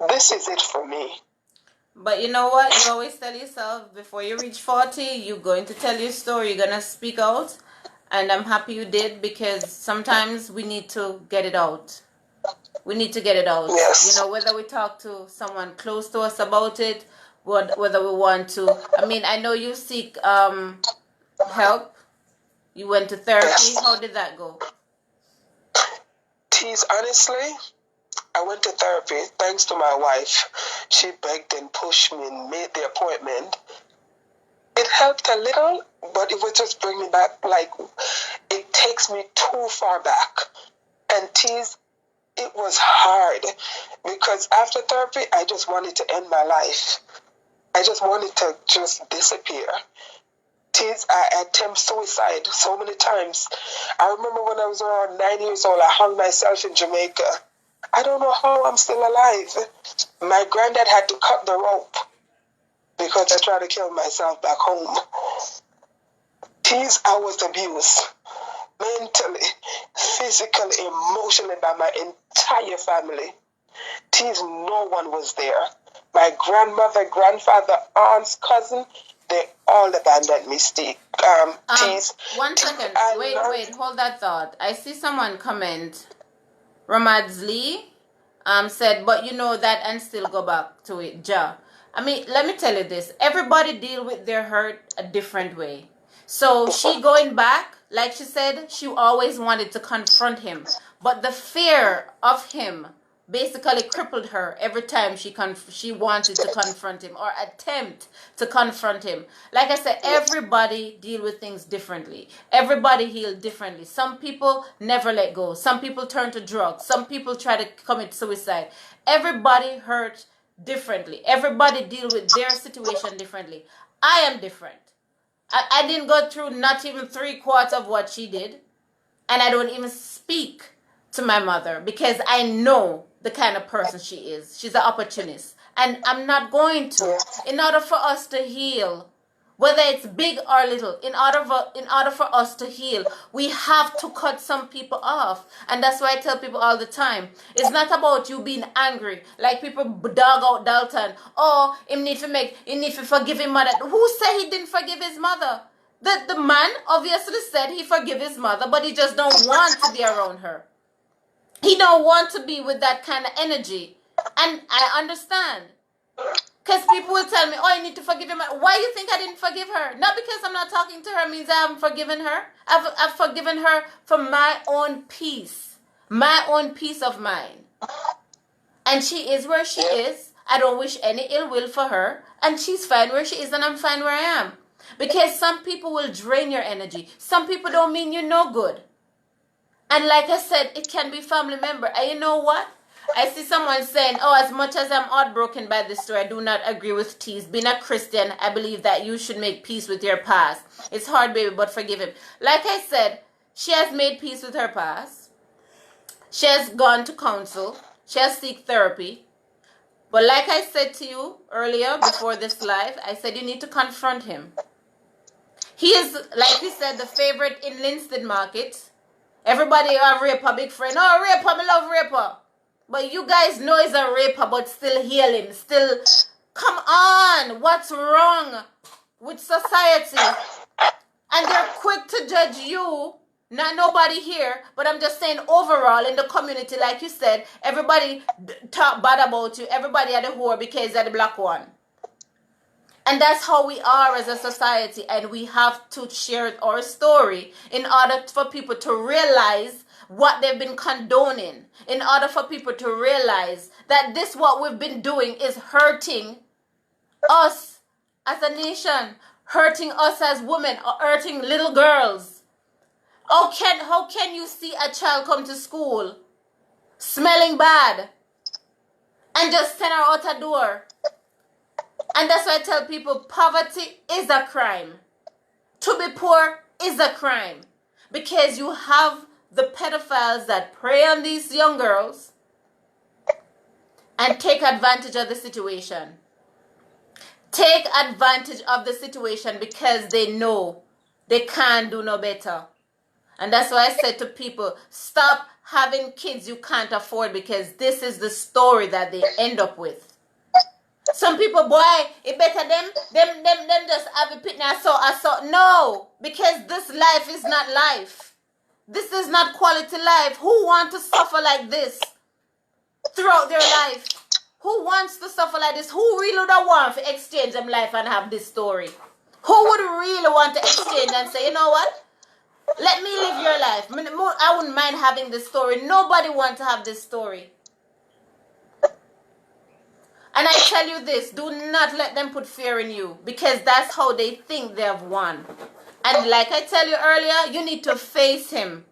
This is it for me. But you know what? You always tell yourself, before you reach 40, you're going to tell your story. You're going to speak out. And I'm happy you did, because sometimes we need to get it out. We need to get it out. Yes. Whether we talk to someone close to us about it, whether we want to. I mean, I know you seek help. You went to therapy. Yes. How did that go? Teeze, honestly, I went to therapy thanks to my wife. She begged and pushed me and made the appointment. It helped a little, but it would just bring me back, like, it takes me too far back. And Teeze, it was hard, because after therapy, I just wanted to end my life. I just wanted to just disappear. Teeze, I attempt suicide so many times. I remember when I was around 9 years old, I hung myself in Jamaica. I don't know how I'm still alive. My granddad had to cut the rope because I tried to kill myself back home. Tease, I was abused mentally, physically, emotionally by my entire family. Tease, no one was there. My grandmother, grandfather, aunts, cousin, they all abandoned me, Tease. 1 second. Wait, hold that thought. I see someone comment. Ramadsley said, but you know that and still go back to it, Ja. I mean, let me tell you this. Everybody deal with their hurt a different way. So she going back, like she said, she always wanted to confront him. But the fear of him basically crippled her every time she wanted to confront him or attempt to confront him. Like I said, everybody deal with things differently. Everybody heal differently. Some people never let go. Some people turn to drugs. Some people try to commit suicide. Everybody hurt differently. Everybody deal with their situation differently. I am different. I didn't go through not even 3/4 of what she did. And I don't even speak to my mother because I know the kind of person she is. She's an opportunist. And I'm not going to. In order for us to heal, whether it's big or little, in order for us to heal, we have to cut some people off. And that's why I tell people all the time, it's not about you being angry. Like people dog out Dalton. Oh, you need to forgive him mother. Who said he didn't forgive his mother? The man obviously said he forgive his mother, but he just don't want to be around her. He don't want to be with that kind of energy. And I understand. Because people will tell me, oh, you need to forgive him. Why do you think I didn't forgive her? Not because I'm not talking to her means I haven't forgiven her. I've forgiven her for my own peace. My own peace of mind. And she is where she is. I don't wish any ill will for her. And she's fine where she is and I'm fine where I am. Because some people will drain your energy. Some people don't mean you no good. And like I said, it can be family member. And you know what? I see someone saying, oh, as much as I'm heartbroken by this story, I do not agree with Teeze. Being a Christian, I believe that you should make peace with your past. It's hard, baby, but forgive him. Like I said, she has made peace with her past. She has gone to counsel. She has seek therapy. But like I said to you earlier before this live, I said you need to confront him. He is, like we said, the favorite in Linstead Market. Everybody have raper, big friend. Oh, raper, me love raper. But you guys know he's a raper, but still healing. Still, come on. What's wrong with society? And they're quick to judge you. Not nobody here, but I'm just saying overall in the community, like you said, everybody talk bad about you. Everybody are the whore because they're the black one. And that's how we are as a society. And we have to share our story in order for people to realize what they've been condoning. In order for people to realize that this what we've been doing is hurting us as a nation. Hurting us as women. Or hurting little girls. How can you see a child come to school smelling bad and just send her out a door? And that's why I tell people poverty is a crime. To be poor is a crime. Because you have the pedophiles that prey on these young girls and take advantage of the situation. Take advantage of the situation because they know they can't do no better. And that's why I said to people, stop having kids you can't afford because this is the story that they end up with. Some people, boy, it better them just have a pit now. So no, because this life is not life. This is not quality life. Who want to suffer like this throughout their life? Who wants to suffer like this? Who really would want to exchange them life and have this story? Who would really want to exchange and say, you know what? Let me live your life. I wouldn't mind having this story. Nobody wants to have this story. And I tell you this, do not let them put fear in you because that's how they think they have won. And like I tell you earlier, you need to face him.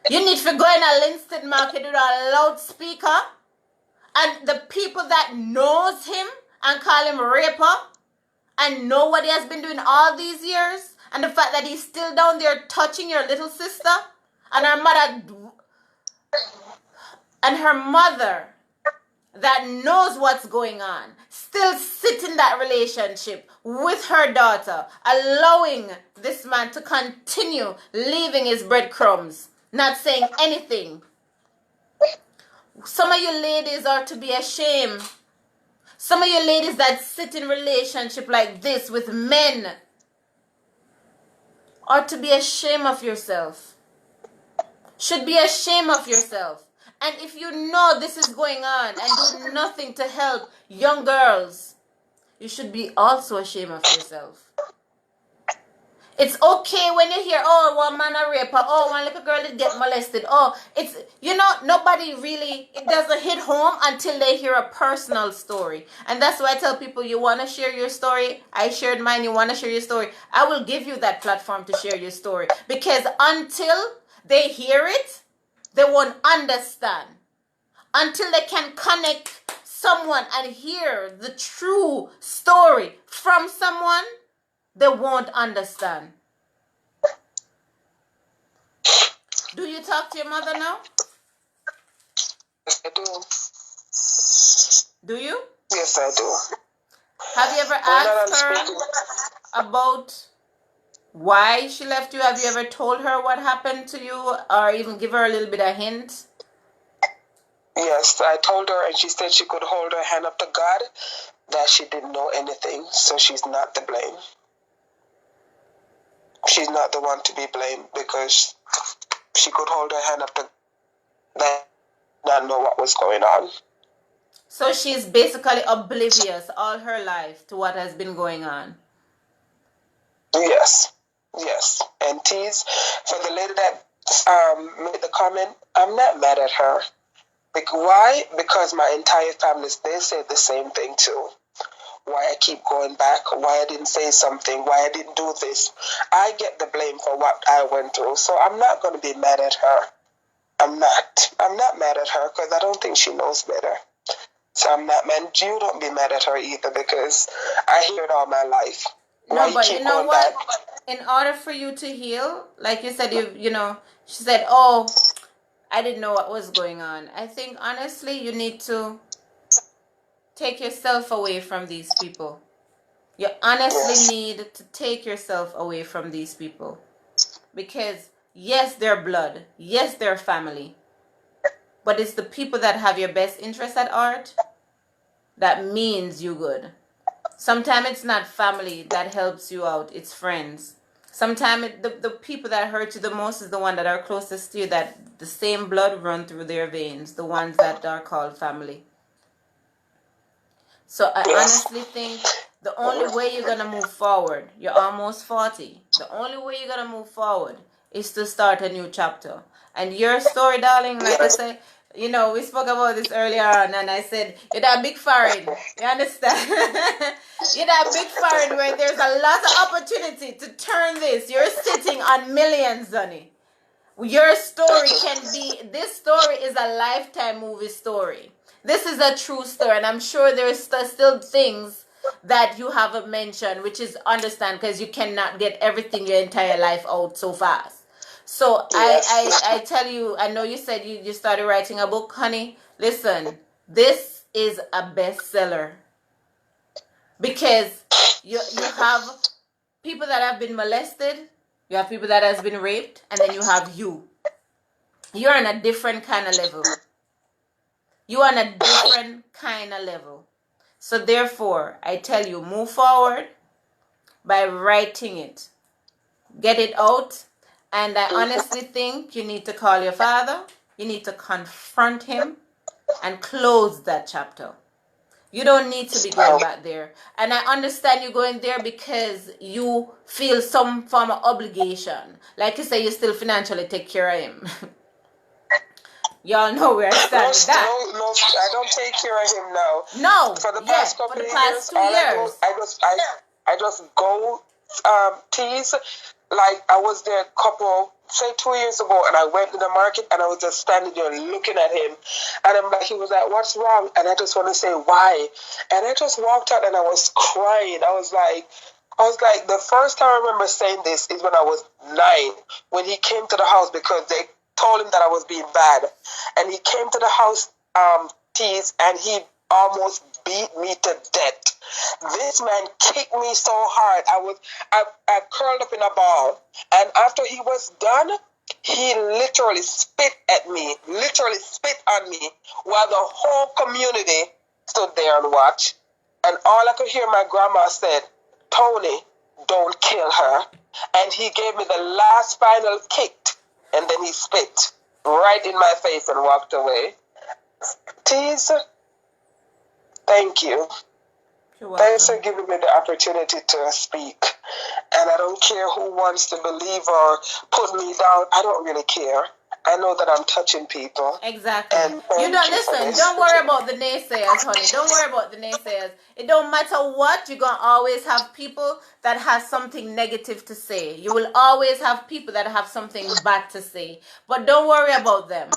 You need to go in a Linstead Market with a loudspeaker and the people that knows him and call him raper and know what he has been doing all these years and the fact that he's still down there touching your little sister and her mother that knows what's going on still sit in that relationship with her daughter, allowing this man to continue leaving his breadcrumbs, not saying anything. Some of you ladies are to be ashamed. Some of you ladies that sit in relationship like this with men are to be ashamed of yourself. Should be ashamed of yourself. And if you know this is going on and do nothing to help young girls, you should be also ashamed of yourself. It's okay when you hear, oh, one man a rape, or oh, one little girl did get molested. Oh, it's, nobody really, it doesn't hit home until they hear a personal story. And that's why I tell people, you want to share your story? I shared mine. You want to share your story? I will give you that platform to share your story. Because until they hear it, they won't understand. Until they can connect someone and hear the true story from someone, they won't understand. Do you talk to your mother now? Yes, I do. Do you? Yes, I do. Have you ever asked her about why she left you? Have you ever told her what happened to you, or even give her a little bit of hint? Yes, I told her, and she said she could hold her hand up to God, that she didn't know anything, so she's not to blame. She's not the one to be blamed, because she could hold her hand up to that, not know what was going on. So she's basically oblivious all her life to what has been going on. Yes. And Teeze, for the lady that made the comment, I'm not mad at her. Why? Because my entire family, they said the same thing too. Why I keep going back, why I didn't say something, why I didn't do this. I get the blame for what I went through, so I'm not going to be mad at her. I'm not mad at her, because I don't think she knows better. So I'm not mad. You don't be mad at her either, because I hear it all my life. No, but you know what? In order for you to heal, like you said, she said, oh, I didn't know what was going on. I think, honestly, you need to take yourself away from these people. You honestly need to take yourself away from these people. Because, yes, they're blood. Yes, they're family. But it's the people that have your best interest at heart that means you good. Sometimes it's not family that helps you out. It's friends. Sometimes the people that hurt you the most is the one that are closest to you, that the same blood run through their veins. The ones that are called family. So I honestly think the only way you're going to move forward, you're almost 40. The only way you're going to move forward is to start a new chapter. And your story, darling, like I said, we spoke about this earlier on, and I said, you're that big foreign. You understand? You're that big foreign where there's a lot of opportunity to turn this. You're sitting on millions, honey. Your story this story is a lifetime movie story. This is a true story, and I'm sure there's still things that you haven't mentioned, which is understand, because you cannot get everything your entire life out so fast. So I tell you, I know you said you started writing a book, honey. Listen, this is a bestseller, because you have people that have been molested, you have people that has been raped, and then you have you. You're on a different kind of level. You're on a different kind of level. So therefore, I tell you, move forward by writing it. Get it out. And I honestly think you need to call your father. You need to confront him and close that chapter. You don't need to be going back there. And I understand you going there because you feel some form of obligation. Like you say, you still financially take care of him. Y'all know where I stand with that. No, I don't take care of him now. No, for the past couple of years, 2 years. I just go Teeze. Like I was there say 2 years ago, and I went to the market, and I was just standing there looking at him, and I'm like, he was like, "What's wrong?" And I just want to say why, and I just walked out, and I was crying. I was like, the first time I remember saying this is when I was 9, when he came to the house because they told him that I was being bad, and he came to the house, Teeze, and he almost beat me to death. This man kicked me so hard. I curled up in a ball, and after he was done, he literally spit at me, literally spit on me, while the whole community stood there and watched. And all I could hear my grandma said, "Tony, don't kill her." And he gave me the last final kick, and then he spit right in my face and walked away. Teeze, thank you. Thanks for giving me the opportunity to speak. And I don't care who wants to believe or put me down. I don't really care. I know that I'm touching people. Exactly. And You don't listen. Don't worry about the naysayers, honey. Don't worry about the naysayers. It don't matter what. You're gonna always have people that have something negative to say. You will always have people that have something bad to say. But don't worry about them.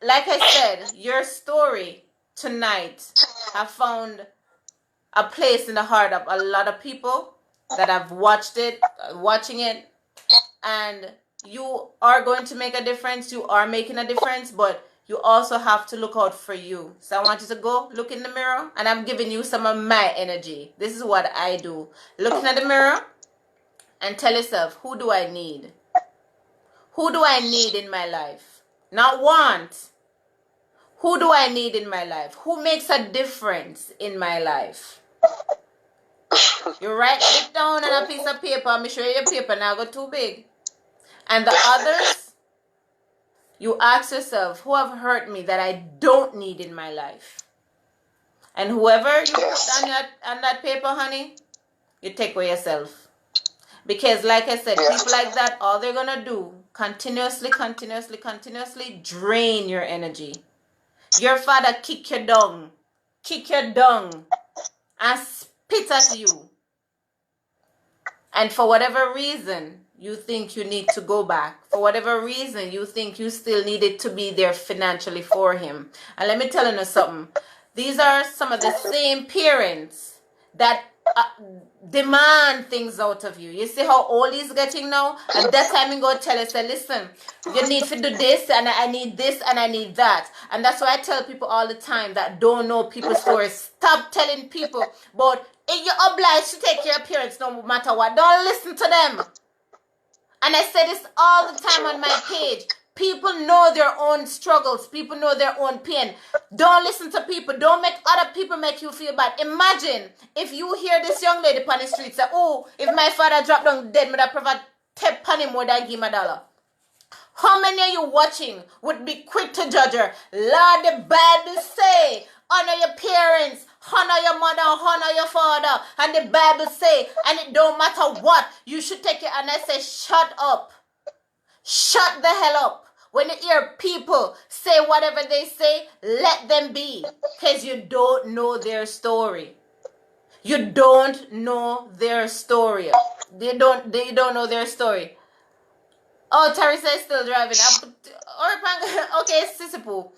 Like I said, your story tonight have found a place in the heart of a lot of people that have watching it, and you are going to make a difference. You are making a difference, but you also have to look out for you. So I want you to go look in the mirror, and I'm giving you some of my energy. This is what I do. Looking at the mirror and tell yourself, who do I need? Who do I need in my life? Not want. Who do I need in my life? Who makes a difference in my life? You write it down on a piece of paper. I'm sure your paper now got too big. And the others, you ask yourself, who have hurt me that I don't need in my life? And whoever you put on that paper, honey, you take away yourself. Because like I said, people like that, all they're going to do, continuously drain your energy. Your father kick your dung, and spit at you. And for whatever reason, you think you need to go back. For whatever reason, you think you still needed to be there financially for him. And let me tell you something. These are some of the same parents that demand things out of you. You see how old he's getting now? And that time he go tell us, say, listen, you need to do this, and I need this, and I need that. And that's why I tell people all the time that don't know people's stories. Stop telling people, but if you're obliged to take care of parents no matter what, don't listen to them. And I say this all the time on my page. People know their own struggles. People know their own pain. Don't listen to people. Don't make other people make you feel bad. Imagine if you hear this young lady on the street say, oh, if my father dropped down dead, I'd provide 10 penny more than give him $1. How many of you watching would be quick to judge her? Lord, the Bible say, honor your parents, honor your mother, honor your father. And the Bible say, and it don't matter what, you should take it. And I say, shut up. Shut the hell up. When you hear people say whatever they say, let them be. Because you don't know their story. You don't know their story. They don't know their story. Oh, Teresa is still driving. Okay, Sisipu.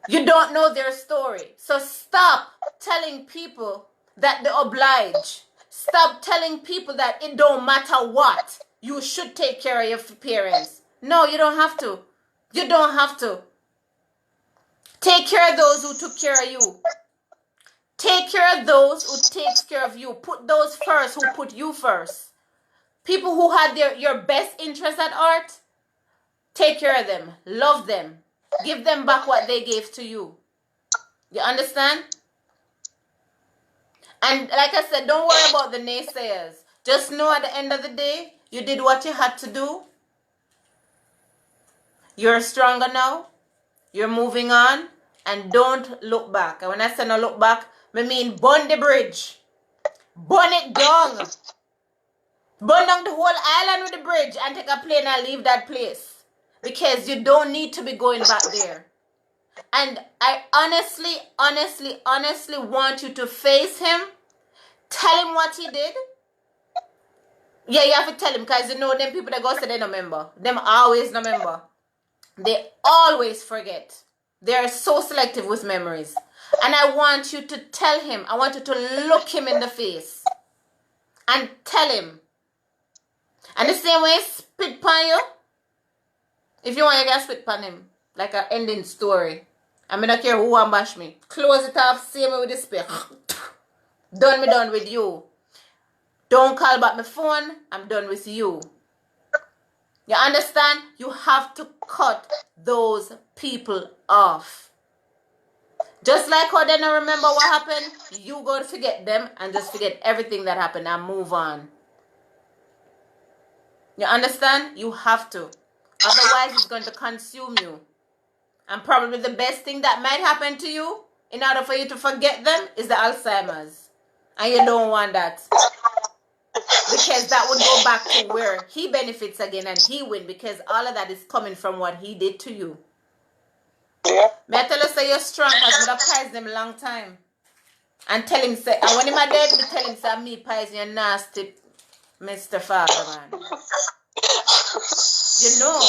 You don't know their story. So stop telling people that they oblige. Stop telling people that it don't matter what. You should take care of your parents. No, you don't have to. You don't have to. Take care of those who took care of you. Take care of those who takes care of you. Put those first who put you first. People who had your best interest at heart, take care of them. Love them. Give them back what they gave to you. You understand? And like I said, don't worry about the naysayers. Just know at the end of the day, you did what you had to do. You're stronger now. You're moving on. And don't look back. And when I say no look back, I mean burn the bridge. Burn it down. Burn down the whole island with the bridge and take a plane and leave that place. Because you don't need to be going back there. And I honestly want you to face him. Tell him what he did. Yeah, you have to tell him, because you know them people that go say they don't remember. Them always don't remember. They always forget. They are so selective with memories. And I want you to tell him. I want you to look him in the face. And tell him. And the same way spit upon you. If you want, you can spit upon him. Like an ending story. I mean, I don't care who want bash me. Close it off, see me with the spear. Done with you. Don't call back my phone. I'm done with you. You understand? You have to cut those people off. Just like how they don't remember what happened, you go to forget them and just forget everything that happened and move on. You understand? You have to. Otherwise, it's going to consume you. And probably the best thing that might happen to you in order for you to forget them is the Alzheimer's. And you don't want that. Because that would go back to where he benefits again and he win, because all of that is coming from what he did to you. Yeah. May I tell you say you're strong because I pies them a long time. And tell him say, and when him a dead, me tell him say me pies you nasty Mr. Father man. You know.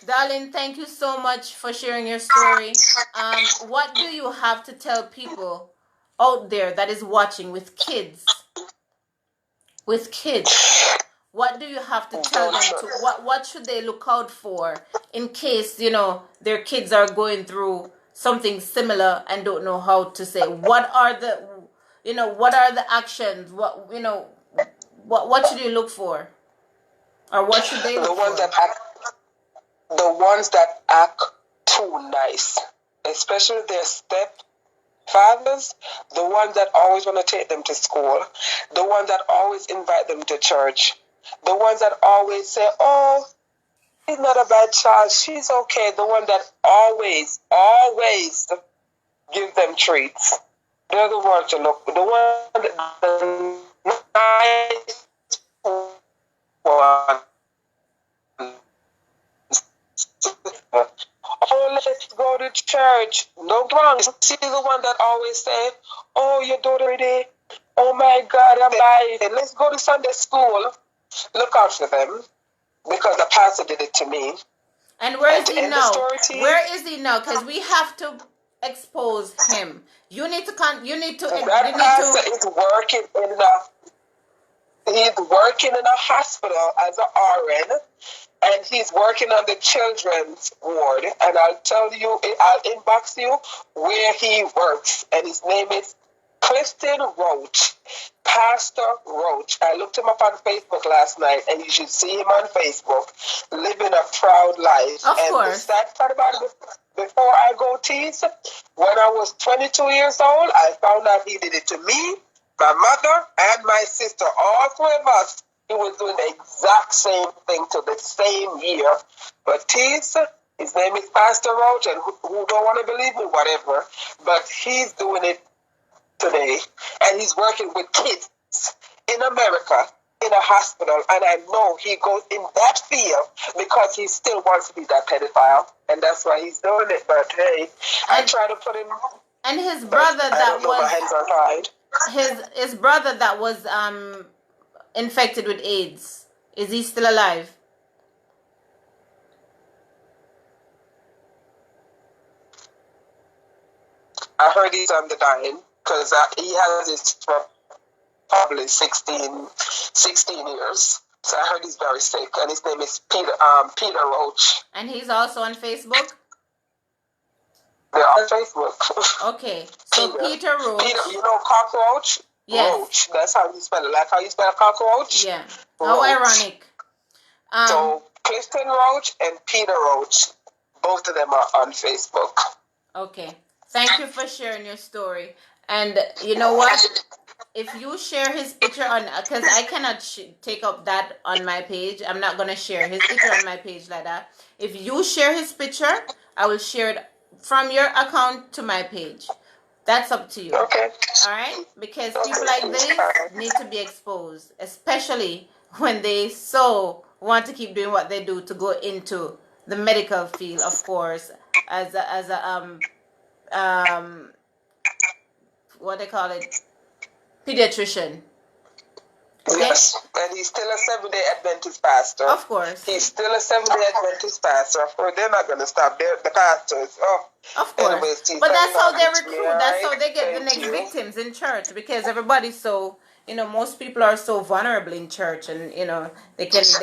Darling, thank you so much for sharing your story. What do you have to tell people out there that is watching with kids? With kids, what do you have to tell them to what should they look out for in case, you know, their kids are going through something similar and don't know how to say? What are the, you know, what are the actions? What, you know, what should you look for? Or what should they look for? The ones that act too nice, especially their stepfathers, the ones that always want to take them to school, the ones that always invite them to church, the ones that always say, oh, she's not a bad child, she's okay, the one that always give them treats. They're the ones to look, the one that the nice one. Oh, let's go to church. No wrong. See the one that always say, oh, your daughter ready? Oh my God, I'm lying. Let's go to Sunday school. Look out for them, because the pastor did it to me. And where is he now? Where is he now? Because we have to expose him. You need to pastor is working in he's working in a hospital as an RN. And he's working on the children's ward. And I'll tell you, I'll inbox you where he works. And his name is Clifton Roach. Pastor Roach. I looked him up on Facebook last night, and you should see him on Facebook, living a proud life. Of course. The sad part about it, before I go Teeze, when I was 22 years old, I found out he did it to me, my mother, and my sister. All three of us. He was doing the exact same thing to the same year. But Teeze, his name is Pastor Roach, and who don't want to believe me, whatever. But he's doing it today. And he's working with kids in America, in a hospital. And I know he goes in that field because he still wants to be that pedophile. And that's why he's doing it. But hey, I try to put him... And his brother that was... My hands are tied. His brother that was... infected with AIDS. Is he still alive? I heard he's on the dying because he has this for probably 16 years. So I heard he's very sick, and his name is Peter Roach. And he's also on Facebook? They're on Facebook. Okay, so Peter Roach. Peter, you know cockroach? Yes. Roach. That's how you spell it. Like how you spell cockroach? Yeah. Roach. How ironic. So Clifton Roach and Peter Roach, both of them are on Facebook. Okay. Thank you for sharing your story. And you know what? If you share his picture on, because I cannot take up that on my page. I'm not going to share his picture on my page like that. If you share his picture, I will share it from your account to my page. That's up to you. Okay. All right? Because people like this need to be exposed, especially when they so want to keep doing what they do to go into the medical field, of course, as a what they call it, pediatrician. Okay? Yes, and he's still a Seventh-day Adventist pastor. Of course. He's still a Seventh-day Adventist pastor. Of course, they're not going to stop. They're the pastors. Oh, of course. Anyways, but that's how they recruit. Right? That's how they get the next victims in church, because everybody's so most people are so vulnerable in church, and they just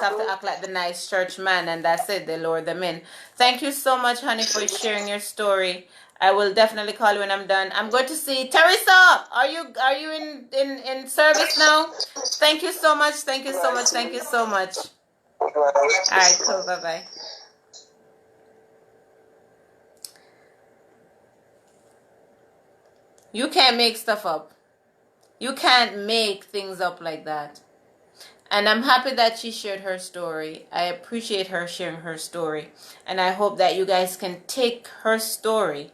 have to act like the nice church man, and that's it. They lure them in. Thank you so much, honey, for sharing your story. I will definitely call you when I'm done. I'm going to see Teresa. Are you in service now? Thank you so much. Thank you so much. Thank you so much. All right, cool. Bye bye. You can't make stuff up. You can't make things up like that. And I'm happy that she shared her story. I appreciate her sharing her story. And I hope that you guys can take her story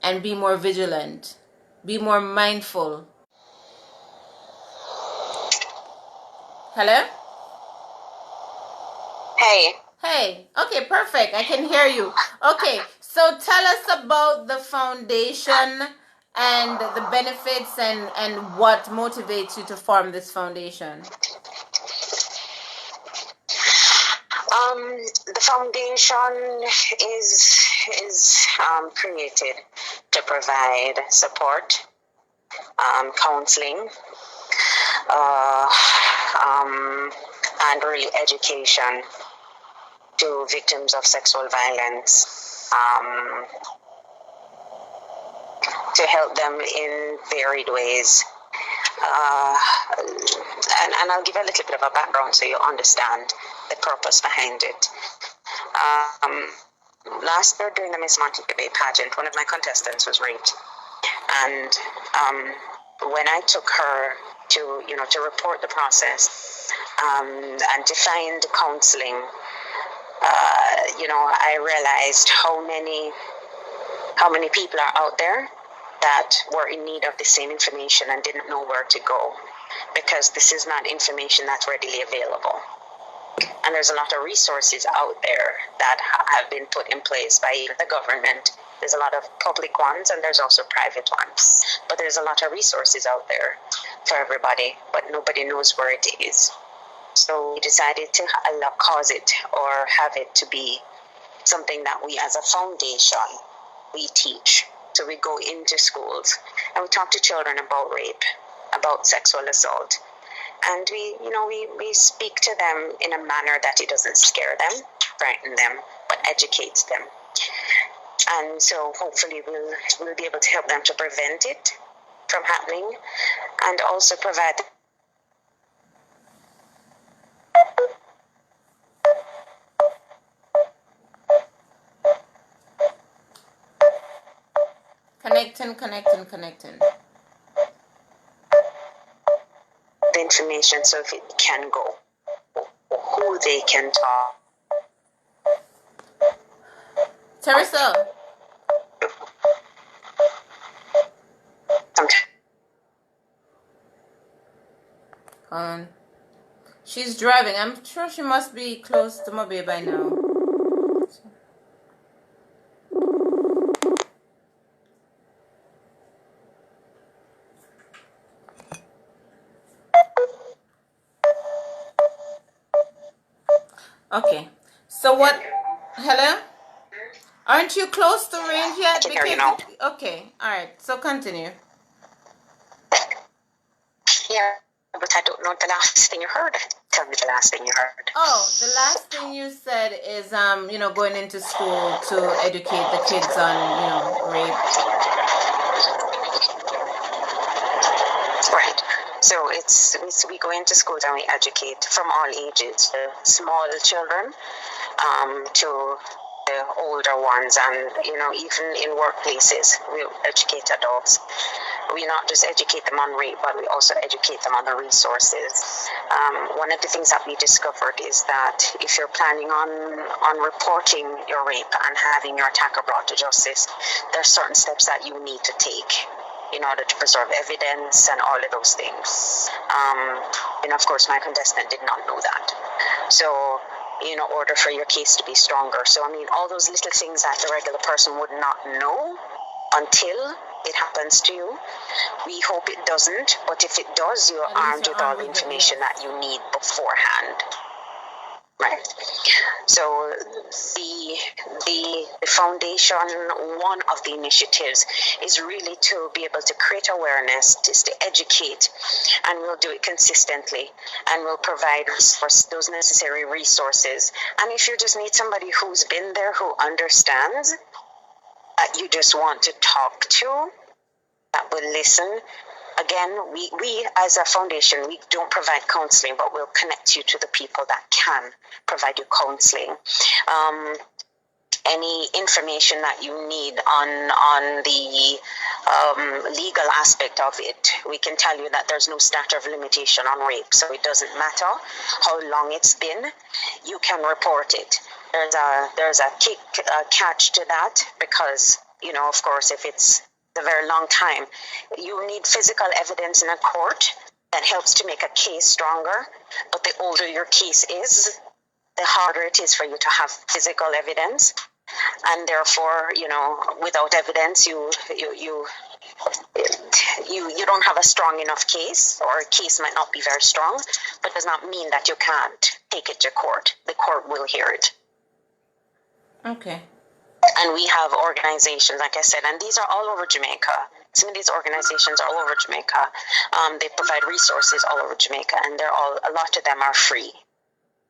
and be more vigilant. Be more mindful. Hello? Hey. Hey. Okay, perfect. I can hear you. Okay, so tell us about the foundation and the benefits and what motivates you to form this foundation. The foundation is created to provide support, counseling, and really education to victims of sexual violence, to help them in varied ways. And I'll give a little bit of a background so you understand the purpose behind it. Last year during the Miss Montego Bay pageant, one of my contestants was raped, and when I took her to report the process and to find counseling, I realized how many people are out there that were in need of the same information and didn't know where to go, because this is not information that's readily available. And there's a lot of resources out there that have been put in place by the government. There's a lot of public ones and there's also private ones. But there's a lot of resources out there for everybody, but nobody knows where it is. So we decided to cause it or have it to be something that we as a foundation, we teach. So we go into schools and we talk to children about rape, about sexual assault. And we speak to them in a manner that it doesn't scare them, frighten them, but educates them. And so hopefully we'll be able to help them to prevent it from happening and also provide Connecting. the information so if it can go, who they can talk. Teresa. She's driving. I'm sure she must be close to Mobile by now. Okay. So what? Hello? Aren't you close to range yet? I can hear you now. Okay. All right. So continue. Yeah, but I don't know the last thing you heard. Tell me the last thing you heard. Oh, the last thing you said is going into school to educate the kids on rape. Right. So we go into schools and we educate from all ages, the small children to the older ones, and even in workplaces we educate adults. We not just educate them on rape, but we also educate them on the resources. One of the things that we discovered is that if you're planning on reporting your rape and having your attacker brought to justice, there are certain steps that you need to take in order to preserve evidence and all of those things. And of course, my contestant did not know that. So, in order for your case to be stronger. So, all those little things that the regular person would not know until it happens to you. We hope it doesn't, but if it does, you're armed with all the information that you need beforehand. Right. So the foundation, one of the initiatives is really to be able to create awareness, just to educate, and we'll do it consistently, and we'll provide those necessary resources. And if you just need somebody who's been there, who understands, that you just want to talk to, that will listen. Again, we as a foundation, we don't provide counseling, but we'll connect you to the people that can provide you counseling. Any information that you need on the legal aspect of it, we can tell you that there's no statute of limitation on rape, so it doesn't matter how long it's been, you can report it. There's a catch to that, because, you know, of course, if it's a very long time, you need physical evidence in a court that helps to make a case stronger. But the older your case is, the harder it is for you to have physical evidence, and therefore, you know, without evidence, you don't have a strong enough case, or a case might not be very strong, but does not mean that you can't take it to court. The court will hear it. Okay. And we have organizations, like I said, and these are all over Jamaica. Some of these organizations are all over Jamaica. They provide resources all over Jamaica, and a lot of them are free.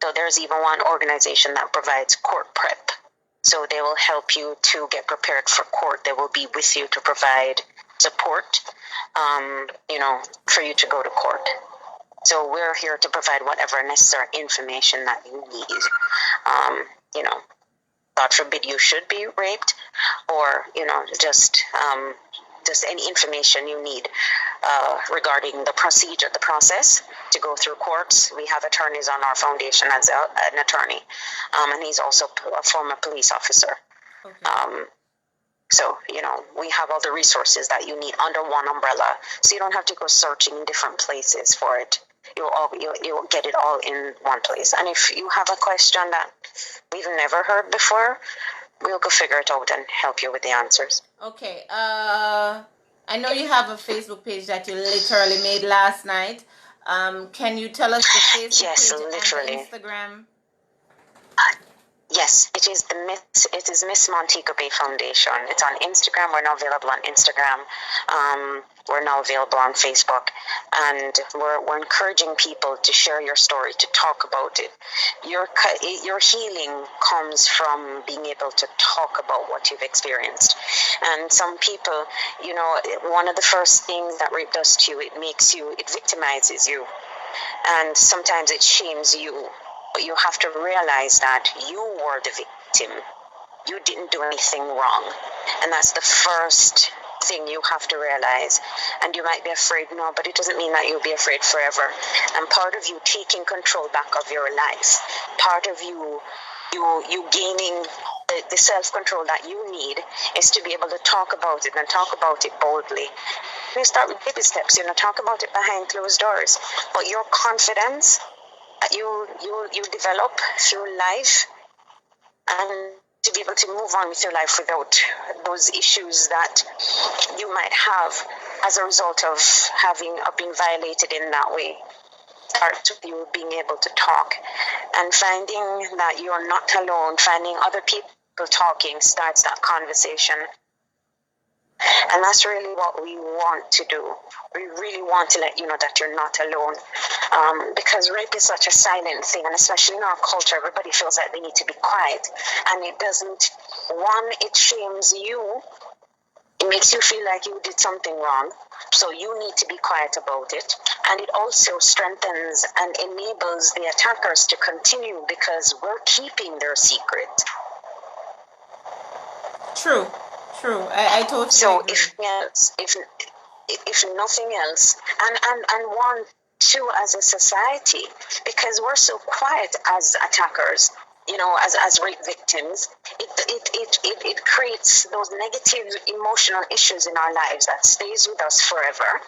So there's even one organization that provides court prep. So they will help you to get prepared for court. They will be with you to provide support, you know, for you to go to court. So we're here to provide whatever necessary information that you need. You know, God forbid you should be raped, or, you know, just any information you need regarding the procedure, the process to go through courts. We have attorneys on our foundation as an attorney, and he's also a former police officer. Okay. So, you know, we have all the resources that you need under one umbrella, so you don't have to go searching in different places for it. You'll get it all in one place. And if you have a question that we've never heard before, we'll go figure it out and help you with the answers. Okay. I know you have a Facebook page that you literally made last night. Can you tell us the Facebook page and the Instagram? Yes, it is Miss Montego Bay Foundation. It's on Instagram. We're now available on Instagram. We're now available on Facebook, and we're encouraging people to share your story, to talk about it. Your healing comes from being able to talk about what you've experienced. And some people, you know, one of the first things that rape does to you, it victimizes you, and sometimes it shames you. But you have to realize that you were the victim. You didn't do anything wrong. And that's the first thing you have to realize. And you might be afraid, no, but it doesn't mean that you'll be afraid forever. And part of you taking control back of your life, part of you gaining the self-control that you need, is to be able to talk about it, and talk about it boldly. You start with baby steps, you know, talk about it behind closed doors. But your confidence you develop through life, and to be able to move on with your life without those issues that you might have as a result of being violated in that way. Starts with you being able to talk, and finding that you are not alone, finding other people talking starts that conversation. And that's really what we want to do. We really want to let you know that you're not alone, because rape is such a silent thing, and especially in our culture, everybody feels like they need to be quiet, and it doesn't. One, it shames you. It makes you feel like you did something wrong, so you need to be quiet about it. And it also strengthens and enables the attackers to continue, because we're keeping their secret. True. I totally agree. If nothing else, and one too, as a society, because we're so quiet as attackers, you know, as rape victims, it creates those negative emotional issues in our lives that stays with us forever.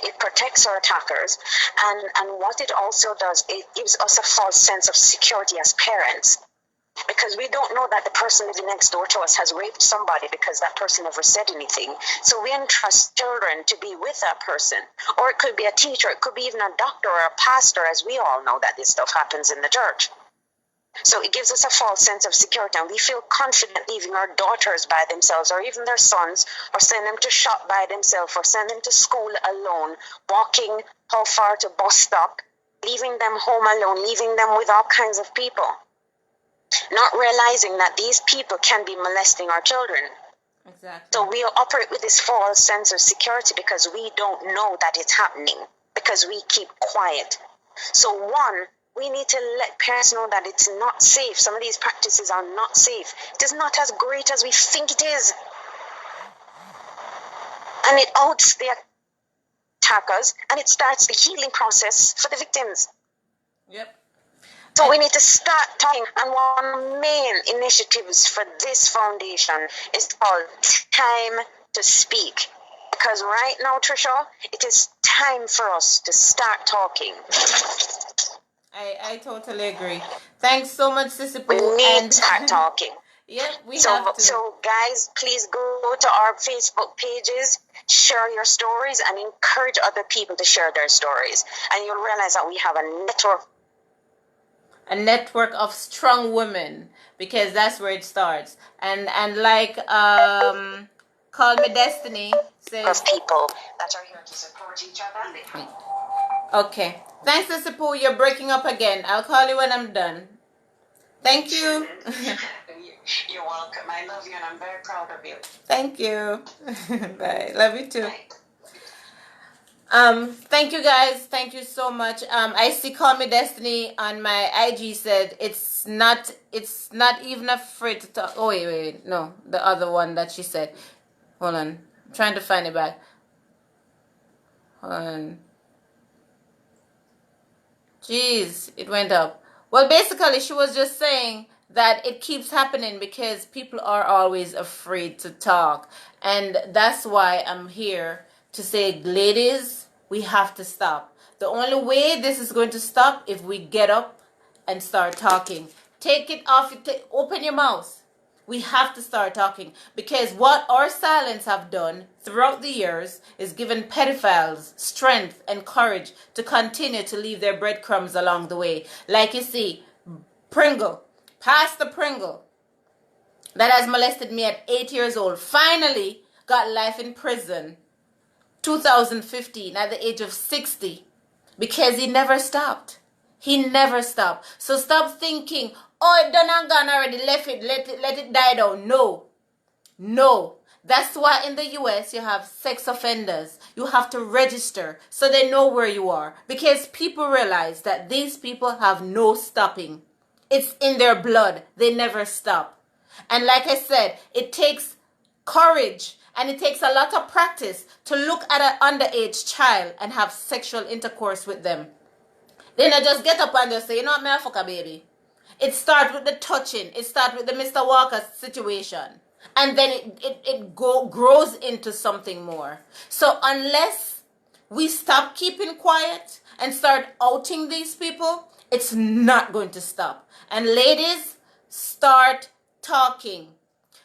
It protects our attackers, and what it also does, it gives us a false sense of security as parents. Because we don't know that the person living next door to us has raped somebody, because that person never said anything. So we entrust children to be with that person. Or it could be a teacher, it could be even a doctor or a pastor, as we all know that this stuff happens in the church. So it gives us a false sense of security, and we feel confident leaving our daughters by themselves, or even their sons, or send them to shop by themselves, or send them to school alone, walking how far to bus stop, leaving them home alone, leaving them with all kinds of people, not realizing that these people can be molesting our children. Exactly. So we operate with this false sense of security because we don't know that it's happening, because we keep quiet. So one, we need to let parents know that it's not safe. Some of these practices are not safe. It is not as great as we think it is. And it outs the attackers, and it starts the healing process for the victims. Yep. So we need to start talking, and one of the main initiatives for this foundation is called Time to Speak. Because right now, Trisha, it is time for us to start talking. I totally agree. Thanks so much, Sissy We Pooh. need to start talking. Yep, we have to. So guys, please go to our Facebook pages, share your stories, and encourage other people to share their stories. And you'll realize that we have a network of strong women, because that's where it starts. And like Call Me Destiny says, of people that are here to support each other. Okay. Thanks, Sissy Pooh. You're breaking up again. I'll call you when I'm done. Thank you. You're welcome. I love you, and I'm very proud of you. Thank you. Bye. Love you too. Bye. Thank you guys. Thank you so much. I see Call Me Destiny on my IG said it's not even afraid to talk. Oh wait. No, the other one that she said. Hold on. I'm trying to find it back. Hold on. Jeez, it went up. Well, basically, she was just saying that it keeps happening because people are always afraid to talk. And that's why I'm here to say, ladies, we have to stop. The only way this is going to stop if we get up and start talking. Take it off, open your mouth. We have to start talking, because what our silence have done throughout the years is given pedophiles strength and courage to continue to leave their breadcrumbs along the way. Like you see, Pringle, Pastor Pringle, that has molested me at 8 years old, finally got life in prison 2015 at the age of 60, because he never stopped. He never stopped. So stop thinking, oh, it done and gone already, let it die down. No. That's why in the US you have sex offenders. You have to register so they know where you are, because people realize that these people have no stopping. It's in their blood. They never stop. And like I said, it takes courage and it takes a lot of practice to look at an underage child and have sexual intercourse with them. They not just get up and just say, you know what, me a fuck a baby. It starts with the touching. It starts with the Mr. Walker situation. And then it grows into something more. So unless we stop keeping quiet and start outing these people, it's not going to stop. And ladies, start talking.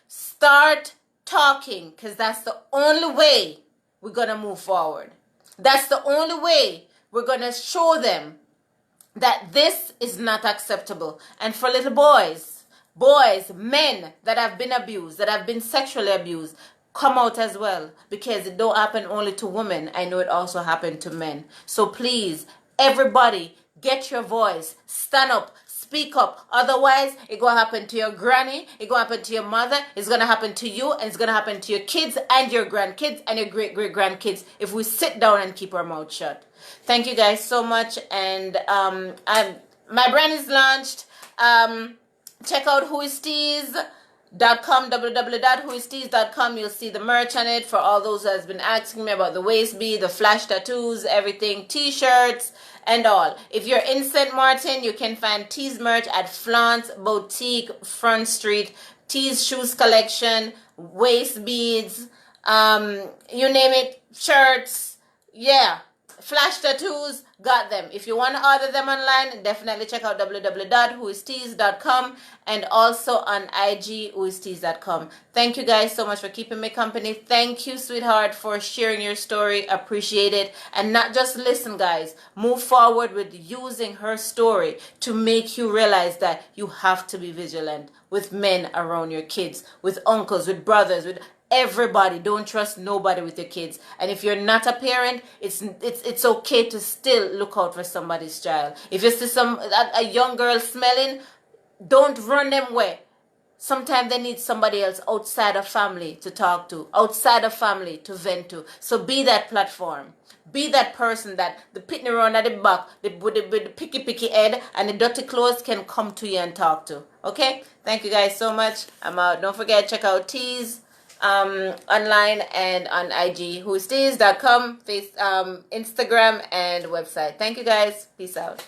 Start talking, because that's the only way we're going to move forward. That's the only way we're going to show them that this is not acceptable. And for little boys, men that have been abused, that have been sexually abused, come out as well, because it don't happen only to women. I know it also happened to men. So please, everybody, get your voice, stand up, speak up. Otherwise, it's going to happen to your granny, it's going to happen to your mother, it's going to happen to you, and it's going to happen to your kids and your grandkids and your great-great-grandkids if we sit down and keep our mouth shut. Thank you guys so much. And my brand is launched. Check out whoisteeze.com, www.whoisteeze.com. You'll see the merch on it for all those who has been asking me about the waist bead, the flash tattoos, everything, t-shirts and all. If you're in St. Martin, you can find Teeze merch at Flaunt Boutique, Front Street. Teeze shoes collection, waist beads, you name it, shirts, yeah. flash tattoos, got them. If you want to order them online, definitely check out www.whoisteeze.com and also on IG whoisteeze.com. Thank you guys so much for keeping me company. Thank you, sweetheart, for sharing your story. Appreciate it. And not just listen, guys. Move forward with using her story to make you realize that you have to be vigilant with men around your kids, with uncles, with brothers, with everybody. Don't trust nobody with your kids. And if you're not a parent, it's okay to still look out for somebody's child. If you see a young girl smelling, don't run them away. Sometimes they need somebody else outside of family to talk to, outside of family to vent to. So be that platform. Be that person that the pitney around at the back, with the picky head and the dirty clothes can come to you and talk to. Okay? Thank you guys so much. I'm out. Don't forget, check out Teeze online and on IG, whoisteeze.com, Instagram, and website. Thank you guys. Peace out.